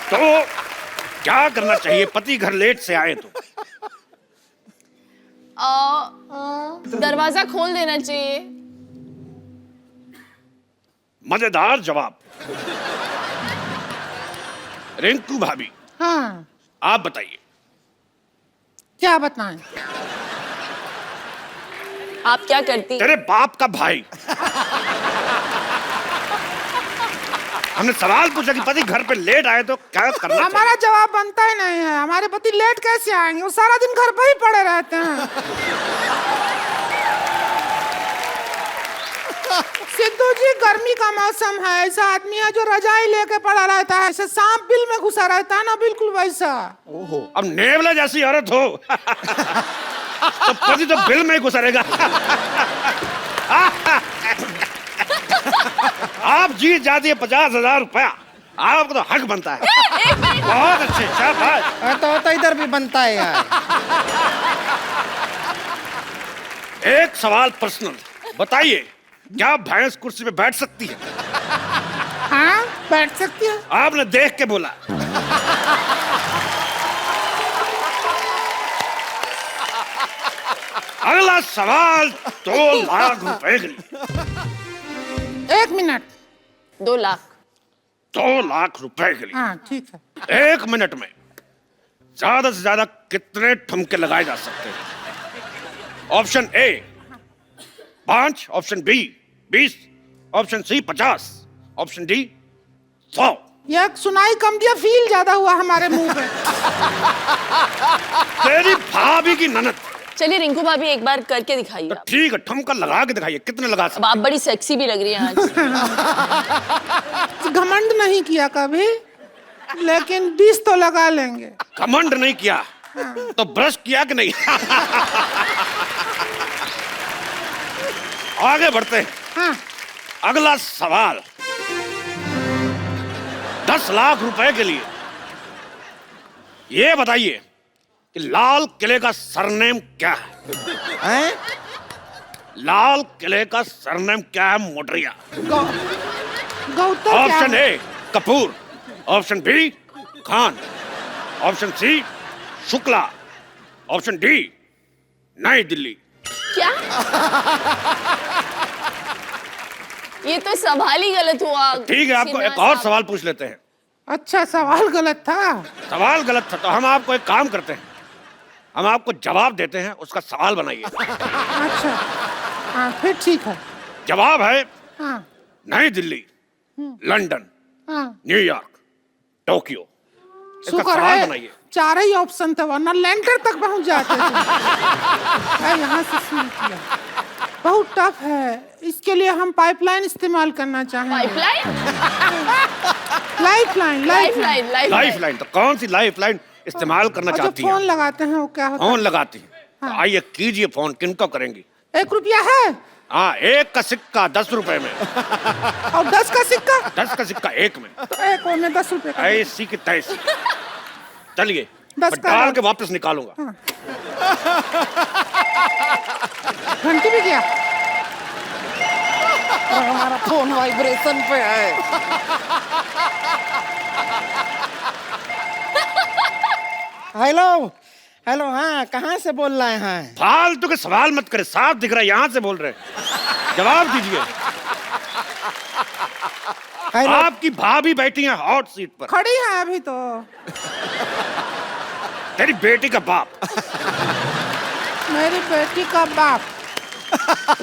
तो क्या करना चाहिए पति घर लेट से आए तो? दरवाजा खोल देना चाहिए। मजेदार जवाब। रिंकू भाभी, हाँ, आप बताइए। क्या बताएं? आप क्या करती? तेरे बाप का भाई। हमने सवाल पूछा कि पति घर पे लेट आए तो क्या करना चाहिए? हमारा जवाब बनता ही नहीं है। हमारे पति लेट कैसे आएंगे? वो सारा दिन घर पे ही पड़े रहते हैं। सिद्धू जी, गर्मी का मौसम है, ऐसा आदमी है जो रजाई लेके पड़ा रहता है, ऐसे सांप बिल में घुसा रहता है ना, बिल्कुल वैसा। ओहो, अब नेवला जैसी औरत हो तो पति तो बिल में ही घुसा रहेगा। आप जीत जाती है 50,000 रुपया, आपको तो हक बनता है। बहुत अच्छे, शाबाश। तो इधर भी बनता है यार। एक सवाल पर्सनल, बताइए क्या भैंस कुर्सी पे बैठ सकती है? हाँ, बैठ सकती है। आपने देख के बोला। अगला सवाल 2 लाख रुपए के लिए। 1 मिनट। 2 लाख। 2 लाख रुपए के लिए। हाँ, ठीक है। 1 मिनट में ज्यादा से ज्यादा कितने ठुमके लगाए जा सकते हैं? Option A 5, option B 20, option C 50, option D 100। ये सुनाई कम दिया, फील ज्यादा हुआ हमारे मुंह पे। तेरी भाभी की ननद। चलिए रिंकू भाभी एक बार करके दिखाइए। तो ठीक है, ठुमका लगा के दिखाइए, कितने लगा सकते? अब आप बड़ी सेक्सी भी लग रही हैं आज। घमंड नहीं किया कभी, लेकिन 20 तो लगा लेंगे। घमंड नहीं किया तो ब्रश किया कि नहीं? आगे बढ़ते हैं। हाँ। अगला सवाल 10 लाख रुपए के लिए। ये बताइए कि लाल किले का सरनेम क्या है? लाल किले का सरनेम क्या है मोटरिया? Gautam. Option A Kapoor, option B Khan, option C Shukla, option D New Delhi. क्या? ये तो सवाल ही गलत हुआ। ठीक है, आपको एक और सवाल पूछ लेते हैं। अच्छा, सवाल गलत था। सवाल गलत था तो हम आपको एक काम करते हैं, हम आपको जवाब देते हैं, उसका सवाल बनाइए। अच्छा, हाँ, फिर ठीक है। जवाब है हाँ, नई दिल्ली, लंदन, हाँ। New York, Tokyo. इसका शुक्र सवाल है बनाइए। 4 ही ऑप्शन थे, वरना लैंडर तक पहुंच जाते थे। यहाँ से शुरू किया। बहुत टफ है, इसके लिए हम पाइपलाइन इस्तेमाल करना चाहेंगे। पाइपलाइन? लाइफलाइन। लाइफलाइन? तो कौन सी लाइफलाइन इस्तेमाल करना चाहती हैं? फोन लगाते हैं वो क्या होता है? फोन लगाती हैं। तो आइए कीजिए फोन, किनको करेंगी? 1 रुपया है? हाँ, 1 का सिक्का 10 रुपए में। और 10 का सिक्का? 10 का सिक्का 1 में। तो 1 में 10 रुपए का। ऐसी की तैसी। चलिए, 10 मैं का डाल के वापस निकालूंगा। हाँ। घंटी भी गया। हमारा फोन वाइब्रेशन पे है। हेलो हेलो, हाँ, कहाँ से बोल रहे हैं? फालतू के सवाल मत करे, साफ दिख रहा है यहाँ से बोल रहे हैं। जवाब दीजिए। आपकी भाभी बैठी है हॉट सीट पर। खड़ी है अभी तो। तेरी बेटी का बाप। मेरी बेटी का बाप।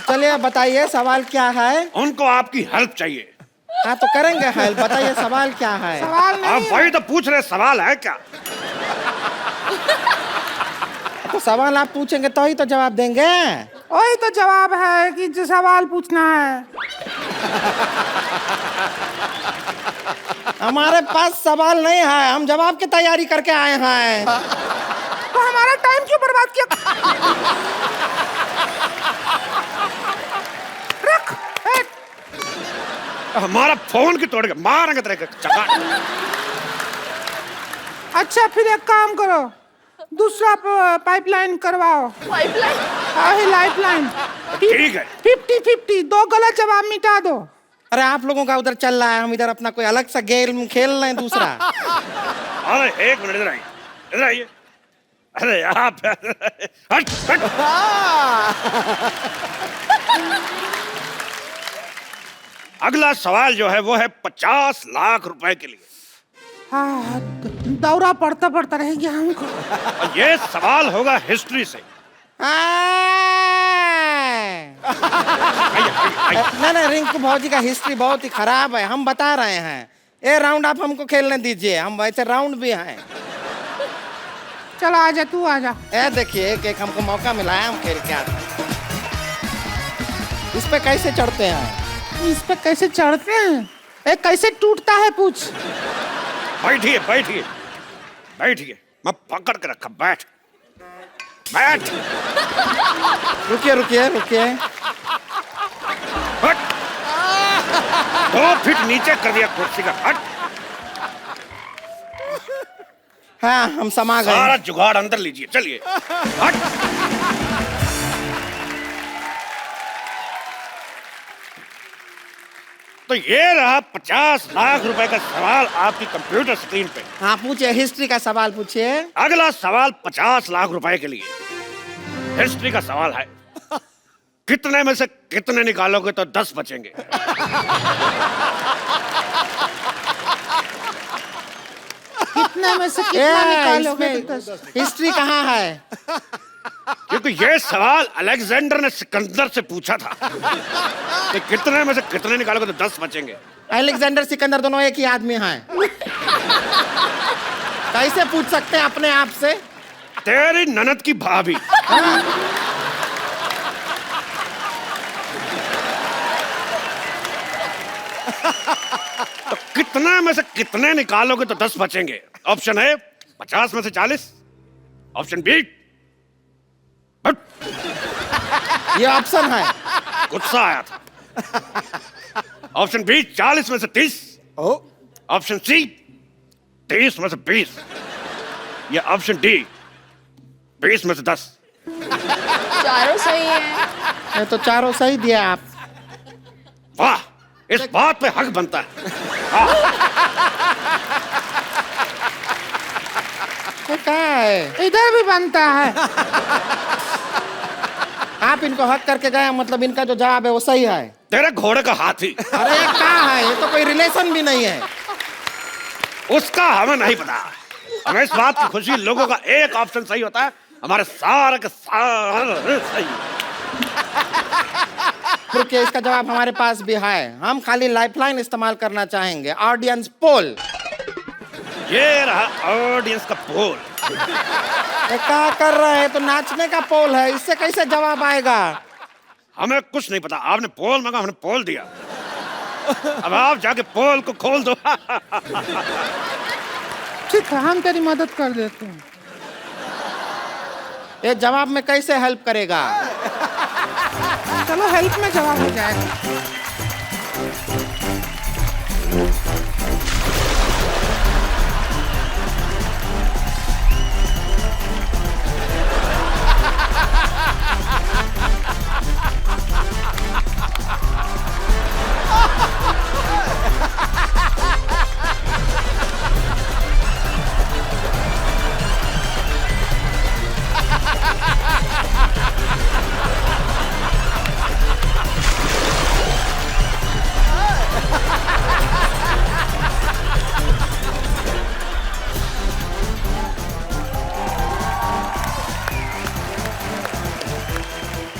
चलिए बताइए सवाल क्या है? उनको आपकी हेल्प चाहिए। हाँ, तो करेंगे हेल्प। बताइए सवाल क्या है? सवाल नहीं आप वही तो पूछ रहे, सवाल है क्या? तो सवाल आप पूछेंगे तो ही तो जवाब देंगे। वही तो जवाब है कि जो सवाल पूछना है। हमारे पास सवाल नहीं है, हम जवाब की तैयारी करके आए हैं। तो हमारा टाइम क्यों बर्बाद किया? रख। हमारा फोन की तोड़ के मारेंगे तेरे चका। अच्छा, फिर एक काम करो, दूसरा पाइपलाइन करवाओ। पाइपलाइन? हाँ, लाइफलाइन। ठीक है 50-50, 2 गलत जवाब मिटा दो। अरे आप लोगों का उधर चल रहा है, हम इधर अपना कोई अलग सा गेम खेल रहे हैं दूसरा। अरे एक मिनट, इधर आइए, इधर आइए। अरे आप हट हट। अगला सवाल जो है वो है 50 लाख रुपए के लिए। हाँ, दौरा पड़ता पड़ता रह गया हमको। और ये सवाल होगा हिस्ट्री से। नहीं, रिंकू भौजी का हिस्ट्री बहुत ही खराब है, हम बता रहे हैं। ये राउंड आप हमको खेलने दीजिए, हम वैसे राउंड भी हैं। चलो आजा, तू आजा। ए देखिए, एक हमको मौका मिला है, हम खेल के आते हैं। इस पे कैसे चढ़ते हैं? इस पे कैसे चढ़ते हैं? एक कैसे टूटता है पूछ। बैठिए बैठिए बैठिए, मैं पकड़ के रखा, बैठ बैठ। रुकिए रुकिए रुकिए। हट। 2 फीट नीचे कर दिया कुर्सी का। हट। हाँ, हम समा गए। सारा जुगाड़ अंदर लीजिए, चलिए। हट। तो ये रहा 50 लाख रुपए का सवाल आपकी कंप्यूटर स्क्रीन पे। हाँ पूछिए, हिस्ट्री का सवाल पूछिए। अगला सवाल 50 लाख रुपए के लिए। हिस्ट्री का सवाल है, कितने में से कितने निकालोगे तो 10 बचेंगे? कितने में से कितना निकालोगे तो 10? हिस्ट्री कहाँ है? क्योंकि ये सवाल अलेक्जेंडर ने सिकंदर से पूछा था कि कितने में से कितने निकालोगे तो 10 बचेंगे। अलेक्जेंडर सिकंदर दोनों एक ही आदमी हैं। कैसे पूछ सकते हैं अपने आप से? तेरी ननद की भाभी। तो कितने में से कितने निकालोगे तो 10 बचेंगे? ऑप्शन है 50 में से 40, ऑप्शन बी। ये ऑप्शन है। गुस्सा आया था। ऑप्शन बी 40 में से 30, ऑप्शन सी 30 में से 20, या ऑप्शन डी 20 में से 10। चारों सही है। ये तो चारों सही दिया आप। वाह, इस बात पे हक बनता है। क्या है? इधर भी बनता है। आप इनको हक करके गए, मतलब इनका जो जवाब है वो सही है। तेरे घोड़े का हाथी। अरे ये क्या है? ये तो कोई रिलेशन भी नहीं है। उसका हमें नहीं पता। हमें इस बात की खुशी, लोगों का एक ऑप्शन सही होता है, हमारे सारे के सारे सही। रुकिए, इसका जवाब हमारे पास भी है। हम खाली लाइफलाइन इस्तेमाल करना चाहेंगे, ऑडियंस पोल। ये रहा ऑडियंस का पोल। ये क्या कर रहे हैं? तो नाचने का पोल है, इससे कैसे जवाब आएगा? हमें कुछ नहीं पता, आपने पोल मांगा, हमने पोल दिया। अब आप जाके पोल को खोल दो। ठीक है, हम तेरी मदद कर देते हैं। ये जवाब में कैसे हेल्प करेगा? चलो हेल्प में जवाब हो जाएगा।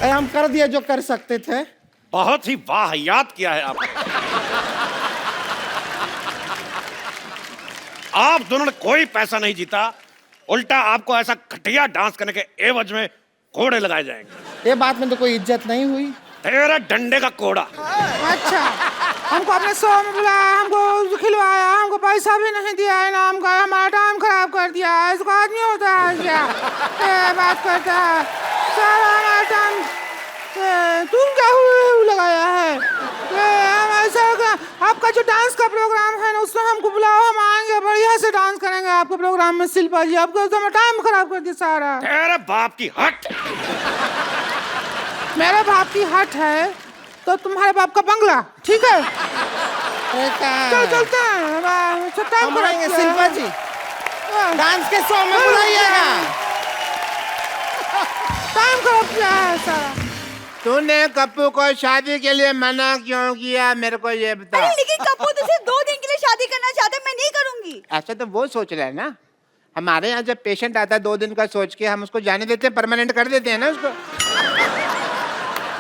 हम कर दिए जो कर सकते थे। बहुत ही वाहियात किया है आपने। आप दोनों ने कोई पैसा नहीं जीता, उल्टा आपको ऐसा घटिया डांस करने के एवज में कोड़े लगाए जाएंगे। ये बात में तो कोई इज्जत नहीं हुई। तेरा डंडे का कोड़ा। अच्छा, हमको अपने शो में बुलाया, हमको खिलवाया, हमको पैसा भी नहीं दिया, इनाम का, हमारा टाइम खराब कर दिया। इसको आदमी होता है क्या? बात करता है सारा हमारा टाइम। तुम क्या लगाया है? हम ऐसा आपका जो डांस का प्रोग्राम है ना, उसमें हमको बुलाओ, हम आएंगे, बढ़िया से डांस करेंगे आपके प्रोग्राम में। शिल्पा जी, आपको तो टाइम खराब कर दिया सारा। तेरे बाप की हट। मेरे बाप की हट है तो तुम्हारे बाप का बंगला, ठीक है? चल चलते हैं, टाइम हम आएंगे शिल्पा जी, डांस के शो में बुलाइएगा। टाइम खराब किया है सारा। तूने कप्पू को शादी के लिए मना क्यों किया, मेरे को ये बता। अरे लेकिन कपूर तो सिर्फ 2 दिन के लिए शादी करना चाहता है, मैं नहीं करूंगी। ऐसा तो वो सोच रहा है ना। हमारे यहाँ जब पेशेंट आता है 2 दिन का सोच के हम उसको जाने देते हैं, परमानेंट कर देते हैं ना उसको।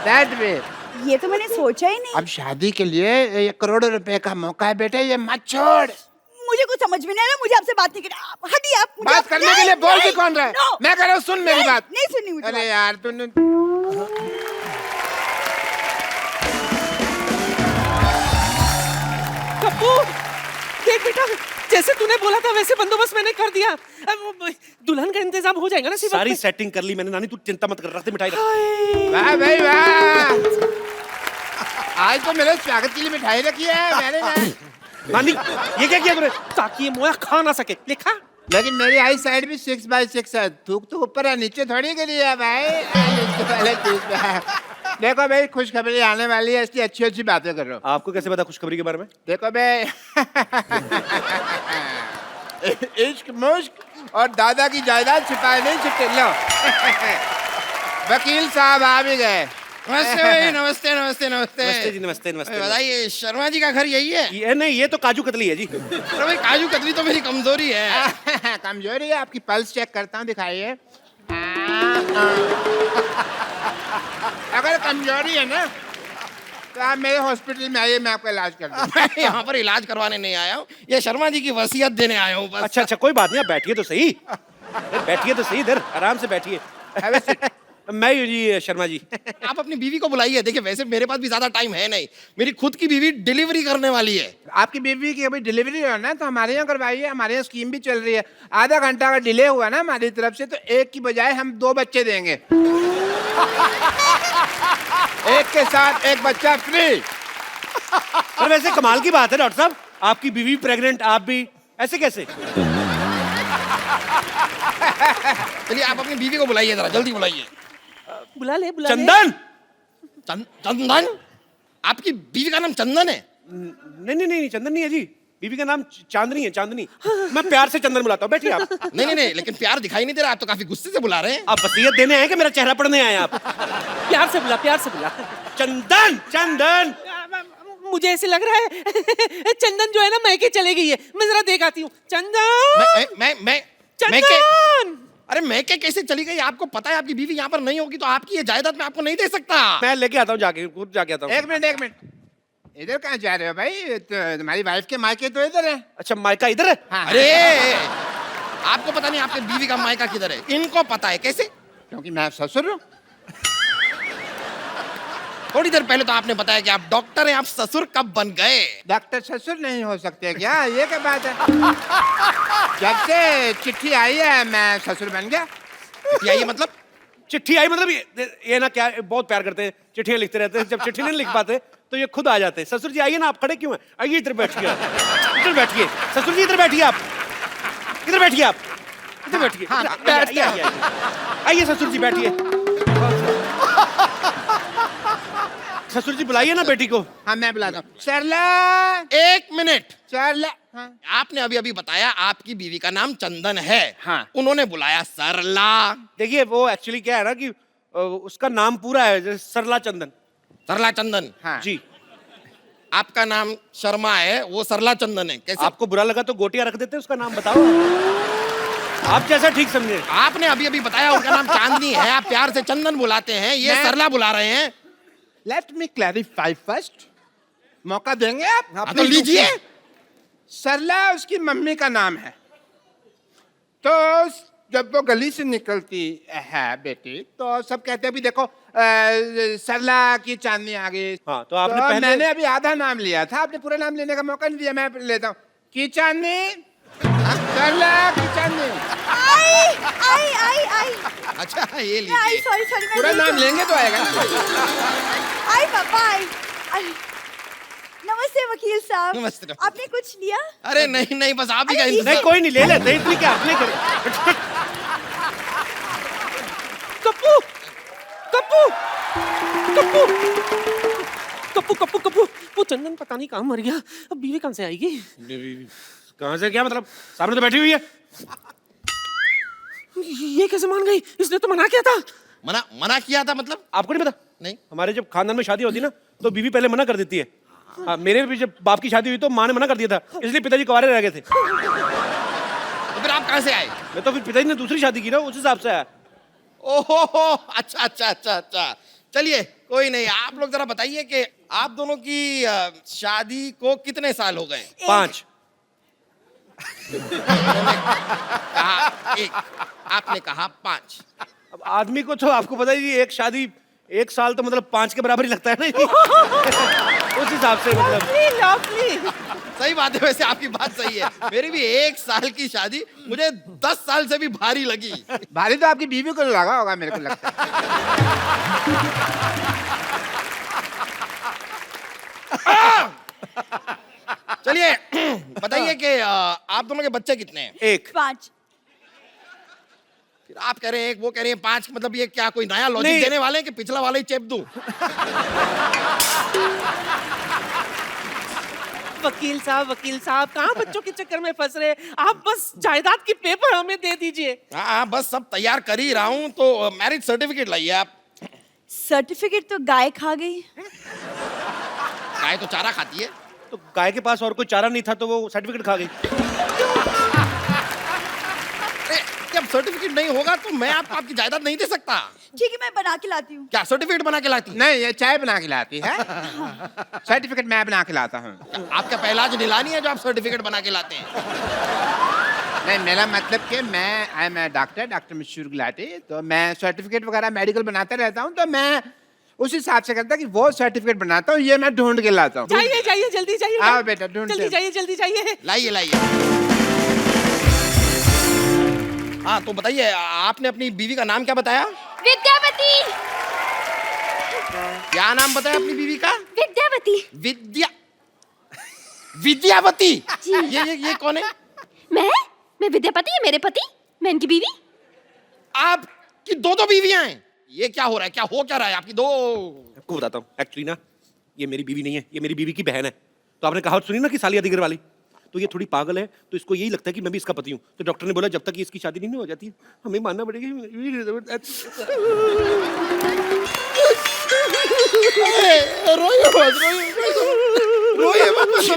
That way। ये तो मैंने सोचा ही नहीं। अब शादी के लिए 1 करोड़ रुपए का मौका है बेटे, ये मत छोड़। मुझे कुछ समझ में नहीं आ रहा, मुझे आपसे बात नहीं करनी। हटिए आप। बात करने के लिए बोल भी कौन रहा है? मैं कह रहा हूँ सुन मेरी बात। नहीं सुननी मुझे। अरे यार तूने कप्पू, देख बेटा, जैसे तूने बोला था वैसे बंदोबस्त मैंने कर दिया। अब दुल्हन का इंतजाम हो जाएगा ना? सारी सेटिंग कर ली मैंने नानी, तू चिंता मत कर, रख दे मिठाई रख। वाह भाई वाह, आज तो मेरे स्वागत के लिए मिठाई रखी है मैंने ना। नानी ये क्या किया तूने? ताकि ये मोया खा ना सके। लिखा लेकिन मेरी आई साइड भी 6x6 है, थूक तो ऊपर है नीचे थोड़ी गिरी है भाई। पहले देखो भाई, खुशखबरी आने वाली है, इसलिए अच्छी अच्छी बातें कर रहा हूँ। आपको कैसे पता खुशखबरी के बारे में? देखो भाई, इश्क मुश्क और दादा की जायदाद छिपाए नहीं छिपे। लो वकील साहब आ भी गए। नमस्ते भाई, नमस्ते नमस्ते नमस्ते। नमस्ते जी, नमस्ते नमस्ते। बताइए, शर्मा जी का घर यही है? ये नहीं, ये तो काजू कतली है जी। अरे भाई, काजू कतली तो मेरी कमजोरी है। कमजोरी है आपकी? पल्स चेक करता हूँ, दिखाइए। अगर कमजोरी है ना तो आप मेरे हॉस्पिटल में आइए, मैं आपका इलाज कर दूँ। मैं यहाँ पर इलाज करवाने नहीं आया हूँ, ये शर्मा जी की वसीयत देने आया हूँ बस। अच्छा अच्छा, कोई बात नहीं, आप बैठिए तो सही। बैठिए तो सही, इधर आराम से बैठिए। मैं हूँ जी शर्मा जी। आप अपनी बीवी को बुलाइए। देखिए वैसे मेरे पास भी ज्यादा टाइम है नहीं, मेरी खुद की बीवी डिलीवरी करने वाली है। आपकी बीवी की अभी डिलीवरी हो ना, तो हमारे यहाँ करवाइए, हमारे यहाँ स्कीम भी चल रही है। आधा घंटा का डिले हुआ ना हमारी तरफ से, तो 1 की बजाय हम 2 बच्चे देंगे। एक के साथ 1 बच्चा फ्री। पर वैसे कमाल की बात है डॉक्टर साहब, आपकी बीवी प्रेग्नेंट, आप भी, ऐसे कैसे? चलिए आप अपनी बीवी को बुलाइए, जरा जल्दी बुलाइए। बुला ले, बुला चंदन। चंदन? आपकी बीवी का नाम चंदन है? नहीं नहीं नहीं, चंदन नहीं है जी, बीवी का नाम चांदनी है, चांदनी। मैं प्यार से चंदन बुलाता हूँ, बैठिए आप। नहीं नहीं नहीं, लेकिन प्यार दिखाई नहीं दे रहा, आप तो काफी गुस्से से बुला रहे हैं। आप वसीयत देने आए कि मेरा चेहरा पढ़ने आए आप? प्यार से बुला, प्यार से बुला। चंदन, चंदन। मुझे ऐसे लग रहा है चंदन जो है ना मैके चले गई है। मैं जरा देख आती हूँ। चंदन, मैं चंदन। अरे मैं क्या कैसे चली गई? आपको पता है आपकी बीवी यहाँ पर नहीं होगी तो आपकी ये जायदाद मैं आपको नहीं दे सकता। मैं लेके आता हूँ, जाके खुद जाके आता हूँ। 1 मिनट 1 मिनट, इधर कहाँ जा रहे हो भाई? तो तुम्हारी वाइफ के मायके तो इधर है। अच्छा, मायका इधर है? हाँ। अरे आपको पता नहीं आपके बीवी का मायका किधर है? इनको पता है। कैसे? क्योंकि मैं ससुर हूँ। थोड़ी देर पहले तो आपने बताया कि आप डॉक्टर हैं, आप ससुर कब बन गए? डॉक्टर ससुर नहीं हो सकते क्या? ये क्या बात है? जब से चिट्ठी आई है मैं ससुर बन गया। ये मतलब? चिट्ठी आई मतलब ये ना, क्या बहुत प्यार करते हैं, चिट्ठियां लिखते रहते हैं, जब चिट्ठी नहीं लिख पाते तो ये खुद आ जाते हैं। ससुर जी आइए ना, आप खड़े क्यों हैं? आइए इधर बैठिए, इधर बैठिए। ससुर जी इधर बैठिए, आप इधर बैठिए, आप इधर बैठिए। आइए ससुर जी बैठिए। ससुर जी बुलाइए ना बेटी को। हाँ मैं बुलाता हूँ। सरला, 1 मिनट। सरला। हाँ। आपने अभी अभी बताया आपकी बीवी का नाम चंदन है। हाँ। उन्होंने बुलाया सरला। देखिए वो एक्चुअली क्या है ना कि उसका नाम पूरा है जैसे सरला चंदन। सरला चंदन? हाँ। जी। आपका नाम शर्मा है, वो सरला चंदन है। कैसे? आपको बुरा लगा तो गोटियां रख देते, उसका नाम बताओ आप जैसा ठीक समझे। आपने अभी अभी बताया उनका नाम चांदनी है, आप प्यार से चंदन बुलाते हैं, ये सरला बुला रहे हैं। Let me clarify first. मौका देंगे आप? हाँ, तो लीजिए। सरला उसकी मम्मी का नाम है, तो जब वो गली से निकलती है बेटी तो सब कहते हैं भी देखो सरला की चांदनी आ गई। हाँ, तो आपने पहले... मैंने अभी आधा नाम लिया था, आपने पूरा नाम लेने का मौका नहीं दिया। मैं लेता हूँ की चांदनी, सरला की चांदनी। आई आई आई आई। अच्छा ये आई, लीजिए। सॉरी सॉरी, पूरा नाम लेंगे तो आएगा ना। आई पापा, आई। नमस्ते वकील साहब। नमस्ते। आपने कुछ लिया? अरे नहीं नहीं, बस आप ही का नहीं कोई नहीं, ले लेते इतनी क्या आपने कर। कप्पू, कप्पू, कप्पू कप्पू कप्पू कप्पू वो चंदन पता नहीं कहाँ मर गया, अब बीवी कहाँ से आएगी? कहाँ से क्या मतलब? सामने तो बैठी हुई है। ये कैसे मान गई? इसने तो मना किया था। मना किया था मतलब? आपको नहीं पता? नहीं। हमारे जब खानदान में शादी होती ना तो बीवी पहले मना कर देती है। हाँ, मेरे भी जब बाप की शादी हुई तो माँ ने मना कर दिया था, इसलिए पिताजी कुंवारे रह गए थे। तो फिर आप कहाँ से आए? मैं तो फिर पिताजी ने दूसरी शादी की ना, उस हिसाब से आया। ओहो, अच्छा अच्छा अच्छा अच्छा, चलिए कोई नहीं। आप लोग जरा बताइए कि आप दोनों की शादी को कितने साल हो गए? 5। कहा 1, आपने कहा 5। अब आदमी को तो आपको पता ही, एक शादी 1 साल तो मतलब 5 के बराबर ही लगता है ना। उस हिसाब से मतलब सही बात है, वैसे आपकी बात सही है। मेरी भी 1 साल की शादी मुझे 10 साल से भी भारी लगी। भारी तो आपकी बीवी को लगा होगा, मेरे को लगता है। चलिए बताइए कि आप दोनों के बच्चे कितने हैं? 1। 5। फिर आप कह रहे हैं 1, वो कह रहे हैं 5, मतलब ये क्या कोई नया लॉजिक देने वाले हैं कि पिछला वाला ही चेप दूं? वकील साहब कहाँ बच्चों के चक्कर में फंस रहे? आप बस जायदाद की पेपर हमें दे दीजिए। हाँ, बस सब तैयार कर ही रहा हूँ। तो मैरिज सर्टिफिकेट लाइए आप। सर्टिफिकेट तो गाय खा गई। गाय तो चारा खाती है। तो गाय के पास और कोई चारा नहीं था तो वो सर्टिफिकेट खा गई। जब सर्टिफिकेट नहीं होगा तो मैं आपकी जायदाद नहीं दे सकता। ठीक है, मैं बना के लाती हूँ। क्या सर्टिफिकेट बना के लाती? नहीं, ये चाय बना के लाती है। सर्टिफिकेट मैं बना के लाता हूँ। आपका पहला आज नीलानी है जो आप सर्टिफिकेट बना के लाते हैं? नहीं, मेरा मतलब कि आई एम डॉक्टर मशहूर गुलाटी, तो मैं सर्टिफिकेट वगैरह मेडिकल बनाता रहता हूँ, तो मैं उस हिसाब से करता कि वो सर्टिफिकेट बनाता हूँ, ये मैं ढूंढ के लाता हूँ। जाइए जल्दी जाइए। आओ बेटा, ढूंढ जल्दी जाइए। लाइए। हाँ, तो बताइए आपने अपनी बीवी का नाम क्या बताया? विद्यावती। क्या नाम बताया अपनी बीवी का? विद्यावती। विद्यावती। ये कौन है? मैं विद्यापति है मेरे पति, मैं इनकी बीवी। आपकी 2 बीवियां हैं? ये क्या हो रहा है? क्या हो क्या रहा है आपकी 2? आपको बताता हूँ, एक्चुअली ना ये मेरी बीवी नहीं है, ये मेरी बीवी की बहन है। तो आपने कहावत सुनी ना कि सालिया दिगर वाली, तो ये थोड़ी पागल है, तो इसको यही लगता है कि मैं भी इसका पति हूँ। तो डॉक्टर ने बोला जब तक ये इसकी शादी नहीं हो जाती हमें मानना पड़ेगा।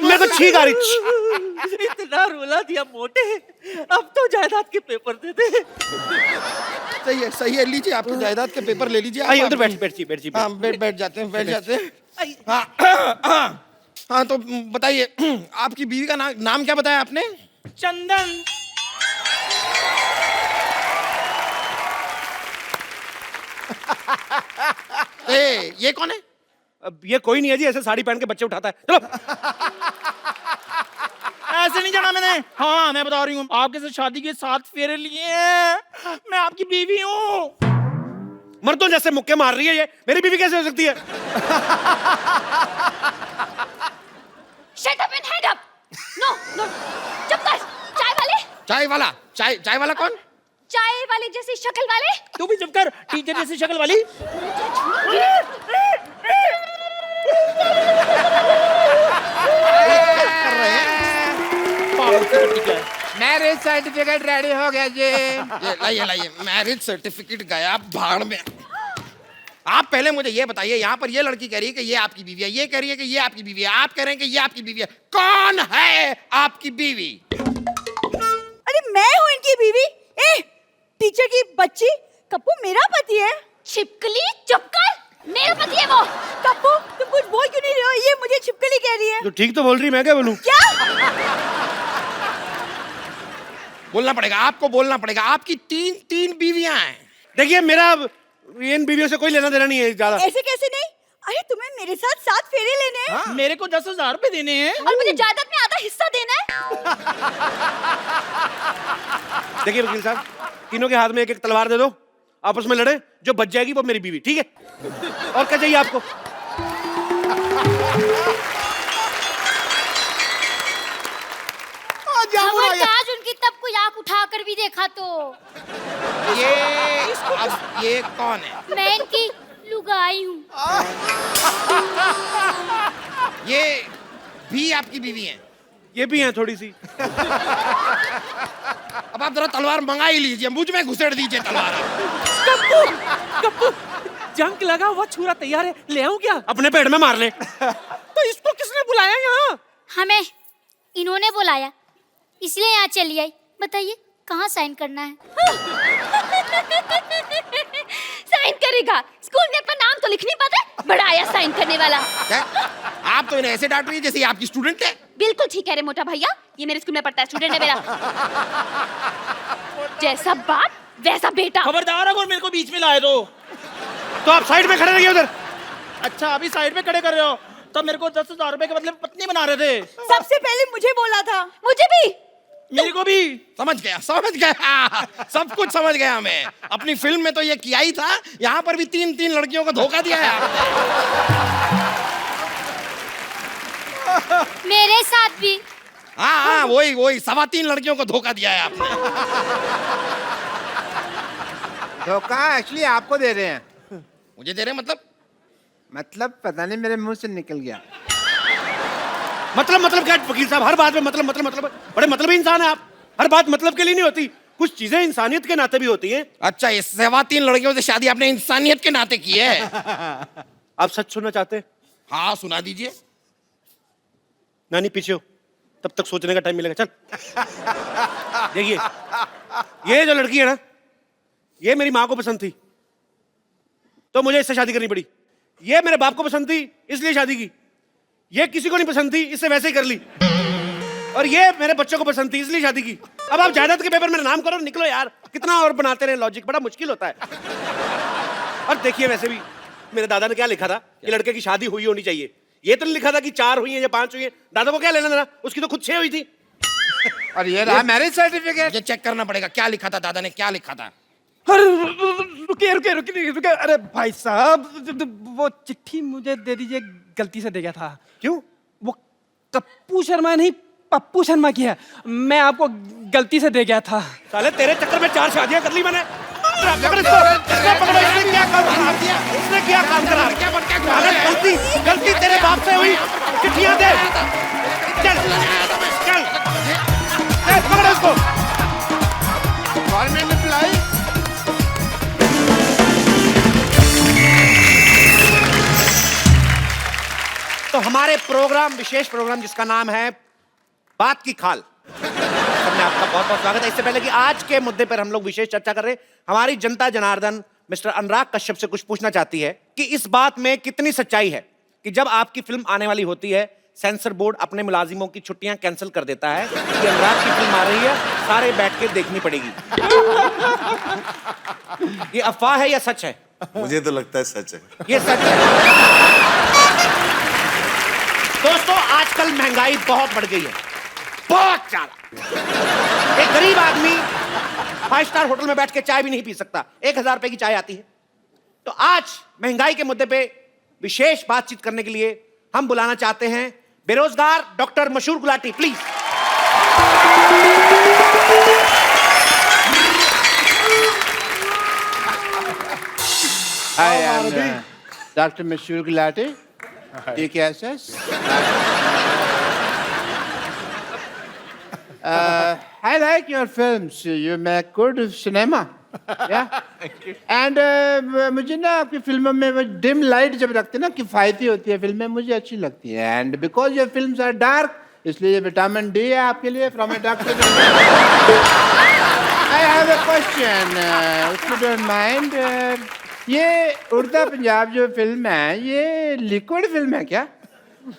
मेरे को छींक आ रही। इतना रोला दिया मोटे, अब तो जायदाद के पेपर दे दे। सही है, लीजिए आपके जायदाद के पेपर ले लीजिए। आइए उधर बैठ। हाँ, बैठ जाते हैं। हाँ, तो बताइए आपकी बीवी का नाम क्या बताया आपने? चंदन। ये कौन है? अब ये कोई नहीं है जी, ऐसे साड़ी पहन के बच्चे उठाता है। चलो। ऐसे नहीं जाना मैंने। हाँ, मैं बता रही हूँ, आपके साथ शादी के 7 फेरे लिए हैं। मैं आपकी बीवी हूँ। मर्दों जैसे मुक्के मार रही है ये, मेरी बीवी कैसे हो सकती है? Shut up and head up. No, चुप कर। चाय वाला कौन? चाय वाले जैसी शक्ल वाले। तू भी चुप कर, टीचर जैसी शक्ल वाली। मैरिज सर्टिफिकेट रेडी हो गया जी। लाइए। मैरिज सर्टिफिकेट गया भाड़ में। आप पहले मुझे ये बताइए, यहाँ पर ये लड़की कह रही है कि ये आपकी बीवी है, ये कह रही है कि ये आपकी बीवी है, आप कह रहे हैं कि ये आपकी बीवी है। कौन है आपकी बीवी? अरे मैं हूँ इनकी बीवी। टीचर की बच्ची, कप्पू मेरा पति है। छिपकली चुप कर, मेरा पति है वो। कप्पू तुम कुछ बोल क्यों नहीं रहे हो? ये मुझे छिपकली कह रही है। तो ठीक तो बोल रही, मैं क्या बोलूं? क्या? बोलना पड़ेगा, आपको बोलना पड़ेगा। आपकी 3 बीवियां हैं। देखिए मेरा इन बीवियों से कोई लेना देना नहीं है ज्यादा। ऐसे कैसे नहीं? अरे तुम्हें मेरे साथ 7 फेरे लेने हैं। हाँ? मेरे को 10,000 रुपए देने हैं और मुझे जायदाद में आधा हिस्सा देना है। देखिए वकील साहब, तीनों के हाथ में एक तलवार दे दो, आपस में लड़े, जो बच जाएगी वो मेरी बीवी, ठीक है? और क्या चाहिए आपको? खबरदार उनकी तब कोई आंख उठाकर भी देखा तो। ये कौन है? मैं इनकी का आई हूँ। ये भी आपकी बीवी है? ये भी हैं थोड़ी सी। अब आप जरा तलवार मंगा ही लीजिए, मुझ में घुसेड़ दीजिए तलवार। कप्पू जंग लगा हुआ छुरा तैयार है, ले आऊं क्या? अपने पेट में मार ले। तो इसको किसने बुलाया यहाँ? हमें इन्होंने बुलाया, इसलिए यहाँ चली आई। बताइए कहाँ साइन करना है? साइन करेगा? स्कूल में अपना नाम तो लिख नहीं पाता, बड़ा आया साइन करने वाला। क्या? आप तो इन्हें ऐसे डांट रही है जैसे ये आपकी स्टूडेंट है। बिल्कुल ठीक है रे मोटा भैया, ये मेरे स्कूल में पढ़ता है, स्टूडेंट है मेरा। जैसा बाप वैसा बेटा। खबरदार अगर मेरे को बीच में लाए तो आप साइड में खड़े रहिए उधर। अच्छा अभी साइड में खड़े कर रहे हो, तब मेरे को 10,000 रुपए के बदले पत्नी बना रहे थे। सबसे पहले मुझे बोला था। मुझे भी, मेरे को भी। समझ गया सब कुछ समझ गया मैं। अपनी फिल्म में तो ये किया ही था, यहाँ पर भी 3 लड़कियों को धोखा दिया है आपने। मेरे साथ भी। हाँ वही 3.25 लड़कियों को धोखा दिया है आपने। धोखा एक्चुअली आपको दे रहे हैं। मुझे दे रहे हैं मतलब पता नहीं, मेरे मुंह से निकल गया। मतलब क्या वकील साहब, हर बात में मतलब बड़े मतलबी इंसान है आप। हर बात मतलब के लिए नहीं होती, कुछ चीजें इंसानियत के नाते भी होती हैं। अच्छा, ये 3.25 लड़कियों से शादी आपने इंसानियत के नाते की है? आप सच सुनना चाहते हैं? हाँ सुना दीजिए। नानी पीछे हो, तब तक सोचने का टाइम मिलेगा। चल देखिए, ये जो लड़की है ना, ये मेरी माँ को पसंद थी तो मुझे इससे शादी करनी पड़ी। ये मेरे बाप को पसंद थी इसलिए शादी की। ये किसी को नहीं पसंद थी, इससे वैसे ही कर ली। और ये मेरे बच्चों को पसंद थी इसलिए शादी की। अब आप जायदाद के पेपर में नाम करो, निकलो यार। कितना और बनाते रहे लॉजिक, बड़ा मुश्किल होता है। और देखिए, वैसे भी मेरे दादा ने क्या लिखा था कि लड़के की शादी हुई होनी चाहिए। ये तो नहीं लिखा था कि 4 हुई है या 5 हुई है। दादा को क्या लेना देना, उसकी तो खुद 6 हुई थी। और ये रहा मैरिज सर्टिफिकेट। ये चेक करना पड़ेगा, क्या लिखा था दादा ने, क्या लिखा था। रुकिए। अरे भाई साहब, वो चिट्ठी मुझे दे दीजिए, गलती से दे गया था। क्यों? वो कप्पू शर्मा नहीं, पप्पू शर्मा की है। मैं आपको गलती से दे गया था। साले तेरे चक्कर में 4 शादियां कर ली मैंने। इसने क्या काम करा? गलती तेरे बाप से हुई। चिट्ठियां दे। चल पकड़ो इसको। Government employ. तो हमारे प्रोग्राम, विशेष प्रोग्राम जिसका नाम है बात की खाल, में आपका बहुत बहुत स्वागत है। इससे पहले कि आज के मुद्दे पर हम लोग विशेष चर्चा कर रहे हैं, हमारी जनता जनार्दन मिस्टर अनुराग कश्यप से कुछ पूछना चाहती है कि इस बात में कितनी सच्चाई है कि जब आपकी फिल्म आने वाली होती है, सेंसर बोर्ड अपने मुलाजिमों की छुट्टियां कैंसिल कर देता है कि अनुराग की फिल्म आ रही है, सारे बैठ के देखनी पड़ेगी। ये अफवाह है या सच है? मुझे तो लगता है सच है। ये सच है। दोस्तों, आजकल महंगाई बहुत बढ़ गई है, बहुत ज्यादा। एक गरीब आदमी 5 स्टार होटल में बैठ के चाय भी नहीं पी सकता, 1000 रुपए की चाय आती है। तो आज महंगाई के मुद्दे पे विशेष बातचीत करने के लिए हम बुलाना चाहते हैं बेरोजगार डॉक्टर मशहूर Gulati, please. Hi, I'm Dr. Mashur Gulati. DKSS. I like your films. You make good cinema. Yeah. And मुझे ना आपकी फिल्मों में वो डिम लाइट जब रखते हैं ना, किफायती होती है फिल्में, मुझे अच्छी लगती है। And because your films are dark, इसलिए विटामिन डी है आपके लिए from a doctor. I have a question, if you don't mind. ये उड़ता पंजाब जो फिल्म है, ये लिक्विड फिल्म है क्या?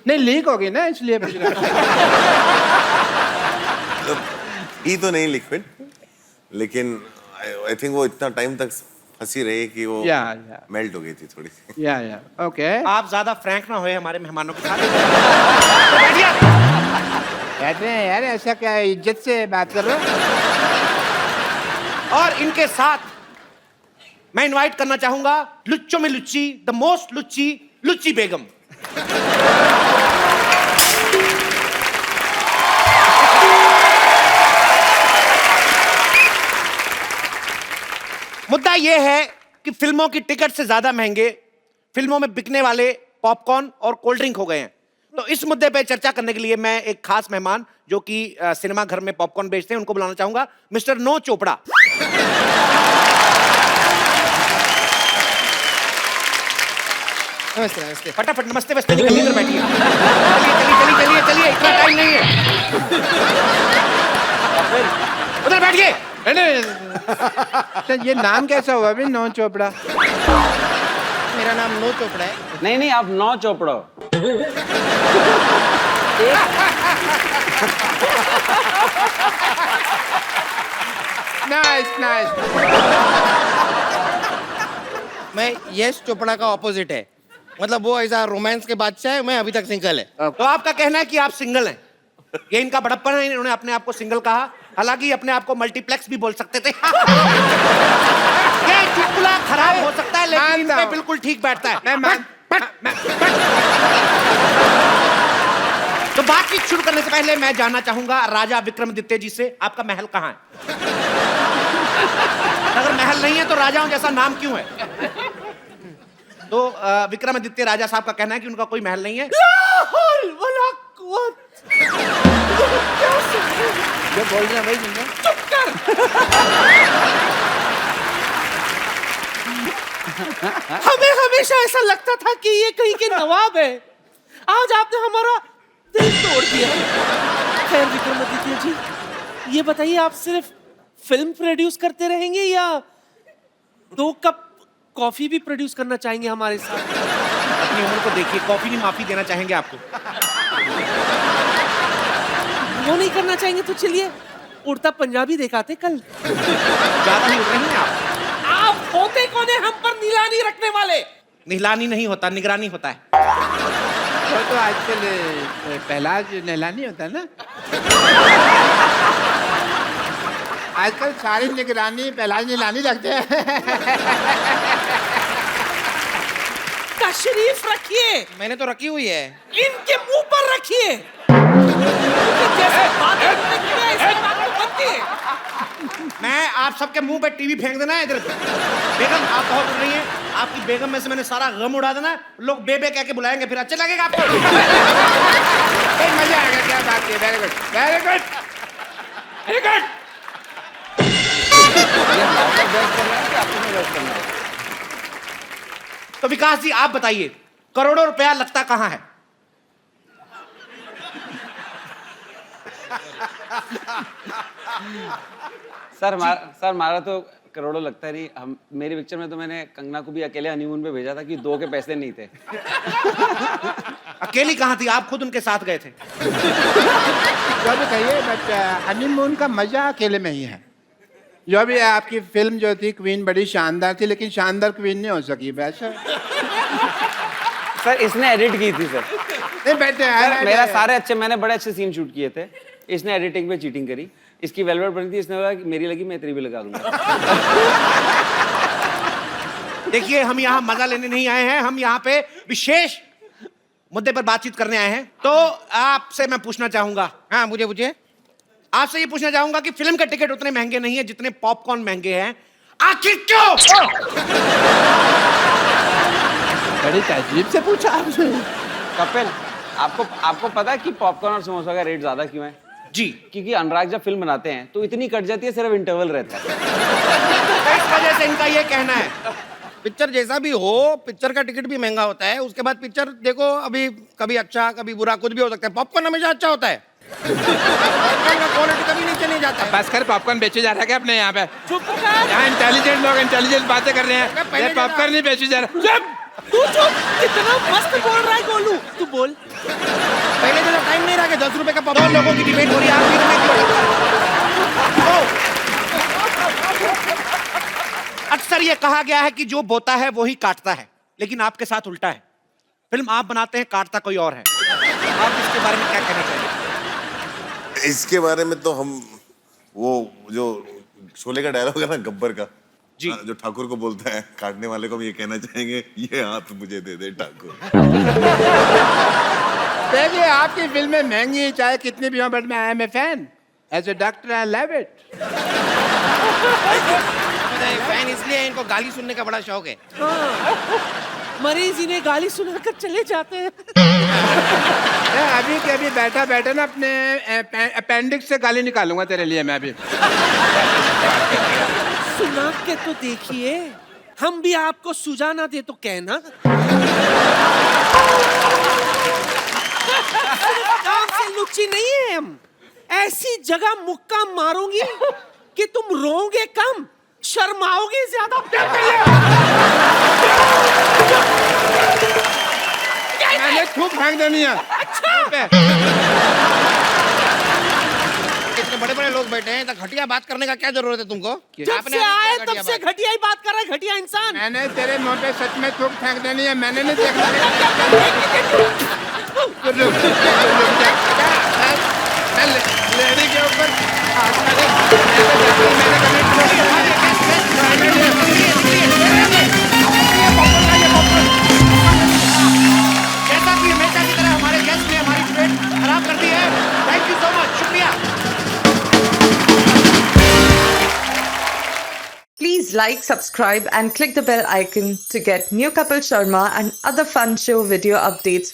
नहीं, लीक हो गई ना, इसलिए पूछ रहा हूं। ही तो नहीं लिक्विड, लेकिन आई थिंक वो इतना टाइम तक फंसी रही कि वो मेल्ट हो गई थी थोड़ी सी। या ओके। आप ज्यादा फ्रैंक ना होए हमारे मेहमानों के साथ। कहते हैं यार, ऐसा क्या इज्जत से बात कर रहे हो। और इनके साथ मैं इनवाइट करना चाहूंगा लुच्चों में लुच्ची, द मोस्ट लुच्ची, लुच्ची बेगम। मुद्दा यह है कि फिल्मों की टिकट से ज्यादा महंगे फिल्मों में बिकने वाले पॉपकॉर्न और कोल्ड ड्रिंक हो गए हैं। तो इस मुद्दे पे चर्चा करने के लिए मैं एक खास मेहमान जो कि सिनेमा घर में पॉपकॉर्न बेचते हैं उनको बुलाना चाहूंगा, मिस्टर नो चोपड़ा। नमस्ते नमस्ते। फटाफट नमस्ते वस्ते निकल कर बैठिए। चलिए इतना टाइम नहीं है। उधर बैठिए। तो ये नाम कैसा हुआ अभी नो चोपड़ा? मेरा नाम नो चोपड़ा है। नहीं आप 9 चोपड़ा हो। Nice nice. मैं यश चोपड़ा का ऑपोजिट है, मतलब वो ऐसा रोमांस के बादशाह है, मैं अभी तक सिंगल है। तो आपका कहना है कि आप सिंगल हैं? ये इनका बड़प्पन है, इन्होंने अपने आप को सिंगल कहा, हालांकि अपने आप को मल्टीप्लेक्स भी बोल सकते थे। ये चुटकुला खराब हो सकता है लेकिन इन पे बिल्कुल ठीक बैठता है। तो बातचीत शुरू करने से पहले मैं जानना चाहूंगा राजा विक्रमादित्य जी से, आपका महल कहाँ है? अगर महल नहीं है तो राजाओं जैसा नाम क्यों है? तो विक्रमादित्य राजा साहब का कहना है कि उनका कोई महल नहीं है। जो बोल रहे हैं वही सुन रहे हैं। चुप कर। हमें हमेशा ऐसा लगता था कि ये कहीं के नवाब है, आज आपने हमारा दिल तोड़ दिया। खैर विक्रमादित्य जी, ये बताइए आप सिर्फ फिल्म प्रोड्यूस करते रहेंगे या 2 कप कॉफी भी प्रोड्यूस करना चाहेंगे हमारे साथ? अपनी उम्र को देखिए, कॉफी नहीं माफी देना चाहेंगे आपको? वो नहीं करना चाहेंगे तो चलिए उड़ता पंजाबी दिखाते कल। ज्यादा नहीं उड़ रही हैं आप होते कौन है हम पर निगरानी रखने वाले? निहलानी नहीं होता, निगरानी होता है। तो आजकल पहला नहलानी होता है ना। आजकल सारी निगरानी पहला नहलानी रखते हैं। तशरीफ रखिए। मैंने तो रखी हुई है। इनके मुंह पर रखिए। मैं आप सबके मुंह पे टीवी फेंक देना है इधर। बेगम आप बहुत उड़ रही हैं, आपकी बेगम में से मैंने सारा गम उड़ा देना। लोग बेबे कह के बुलाएंगे, फिर अच्छा लगेगा आपको। मजा आएगा। क्या बात है, very good very good very good. तो विकास जी आप बताइए, करोड़ों रुपया लगता कहाँ है? सर मारा तो करोड़ों लगता नहीं। हम मेरी पिक्चर में तो मैंने कंगना को भी अकेले हनीमून पे भेजा था कि 2 के पैसे नहीं थे। अकेली कहाँ थी, आप खुद उनके साथ गए थे। जो भी कहिए बट हनीमून का मजा अकेले में ही है। जो भी आपकी फिल्म जो थी क्वीन बड़ी शानदार थी, लेकिन शानदार क्वीन नहीं हो सकी वैसे। सर इसने एडिट की थी सर। नहीं बैठे मेरा सारे अच्छे, मैंने बड़े अच्छे सीन शूट किए थे, इसने एडिटिंग पे चीटिंग करी। इसकी वेलवेट बनी थी, इसने बोला कि मेरी लगी मैं तेरी भी लगा दूंगा। देखिए हम यहाँ मजा लेने नहीं आए हैं, हम यहाँ पे विशेष मुद्दे पर बातचीत करने आए हैं। तो आपसे मैं पूछना चाहूंगा, हाँ मुझे आपसे ये पूछना चाहूंगा कि फिल्म के टिकट उतने महंगे नहीं है जितने पॉपकॉर्न महंगे हैं, आखिर क्यों? बड़ी तहजीब से पूछा आपसे। कपिल आपको पता है कि पॉपकॉर्न और समोसा का रेट ज्यादा क्यों है? जी, क्योंकि अनुराग जब फिल्म बनाते हैं तो इतनी कट जाती है, सिर्फ इंटरवल रहता है। इस वजह से इनका ये कहना है। पिक्चर जैसा भी हो, पिक्चर का टिकट भी महंगा होता है। उसके बाद पिक्चर देखो, अभी कभी अच्छा कभी बुरा कुछ भी हो सकता है। पॉपकॉर्न हमेशा अच्छा होता है। पॉपकॉर्न का क्वालिटी कभी नीचे नहीं जाता है। बस कर, पॉपकॉर्न बेचे जा रहा है क्या अपने यहाँ पे? चुप कर। यहाँ इंटेलिजेंट लोग इंटेलिजेंट बातें कर रहे हैं। पॉपकॉर्न नहीं बेचे जा रहा। तू चुप। कितना मस्त बोल रहा है गोलू, तू बोल। पहले जरा टाइम नहीं रहा कि 10 रुपए का दो पॉपकॉर्न। लोगों की डिबेट हो रही है, आप बीच में क्यों? अक्सर ये कहा गया है कि जो बोता है वो ही काटता है, लेकिन आपके साथ उल्टा है। फिल्म आप बनाते हैं, काटता कोई और है। आप इसके बारे में क्या कहना चाहेंगे? इसके बारे में तो हम वो जो शोले का डायलॉग है ना गब्बर का जी, जो ठाकुर को बोलता है, काटने वाले को हम ये कहना चाहेंगे, ये हाथ मुझे दे दे ठाकुर। देखिए आपकी फिल्में महंगी चाहे कितनी भी हो, बट मैं I am a fan. As a doctor I love it. Fan इसलिए इनको गाली सुनने का बड़ा शौक है। मरीज इन्हें गाली सुनाकर चले जाते हैं। अभी के अभी बैठा बैठा ना अपने अपेंडिक्स से गाली निकालूंगा तेरे लिए मैं अभी। सुना के तो देखिए, हम भी आपको सुझा ना दे तो कहना। काम से लुच्ची नहीं है हम, ऐसी जगह मुक्का मारूंगी कि तुम रोओगे कम, शर्माओगे ज्यादा। मैंने थूक फेंक देनी है। इतने बड़े बड़े लोग बैठे हैं, तो घटिया बात करने का क्या जरूरत है तुमको? जब से आए तब से घटिया ही बात कर रहा है, घटिया इंसान। मैंने तेरे मुंह पे सच में थूक फेंक देनी है, मैंने नहीं देखा। लेडी के ऊपर जैसा कि हमेशा की तरह हमारे गेस्ट ने हमारी डिबेट खराब कर दी है। थैंक यू सो मच, शुक्रिया। Please like, subscribe and click the bell icon to get new Kapil Sharma and other fun show video updates